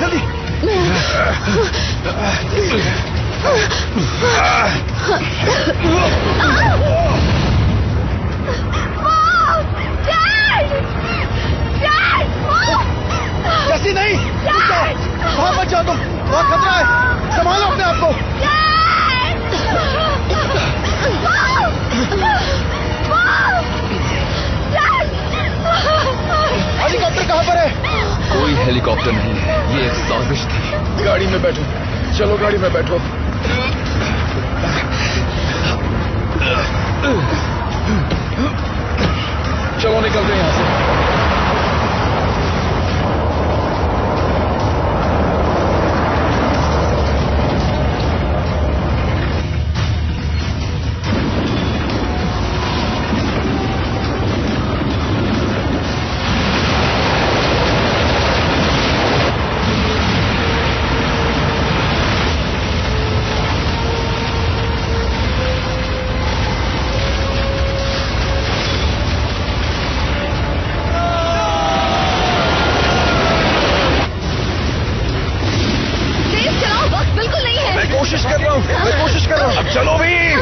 जल्दी। जैसी नहीं, वहां मत जाओ तुम, वहां खतरा है, संभालो अपने आप को। हेलीकॉप्टर कहाँ पर है? कोई हेलीकॉप्टर नहीं है, ये एक साजिश थी। गाड़ी में बैठो, चलो गाड़ी में बैठो। चलो निकलते हैं यहाँ से।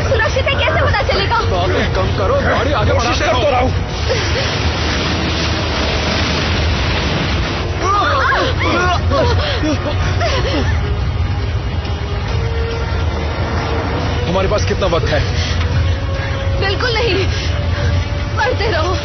सुरक्षित है, कैसे पता चलेगा? कम करो, गाड़ी आगे कोशिश कर तो रहा हूं। हमारे पास कितना वक्त है? बिल्कुल नहीं, पढ़ते रहो।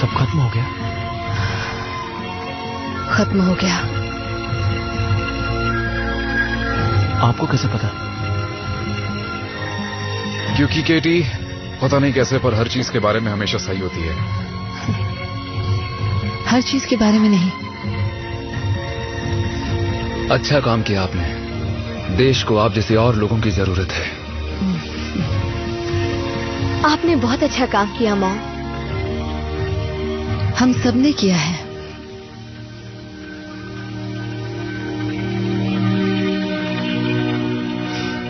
सब खत्म हो गया? खत्म हो गया। आपको कैसे पता? क्योंकि केटी, पता नहीं कैसे पर हर चीज के बारे में हमेशा सही होती है। हर चीज के बारे में नहीं। अच्छा काम किया आपने। देश को आप जैसे और लोगों की जरूरत है। आपने बहुत अच्छा काम किया मॉम। हम सबने किया है।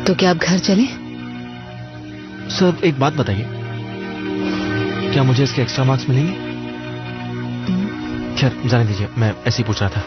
तो क्या आप घर चलें? सर एक बात बताइए, क्या मुझे इसके एक्स्ट्रा मार्क्स मिलेंगे? खैर जाने दीजिए, मैं ऐसे ही पूछ रहा था।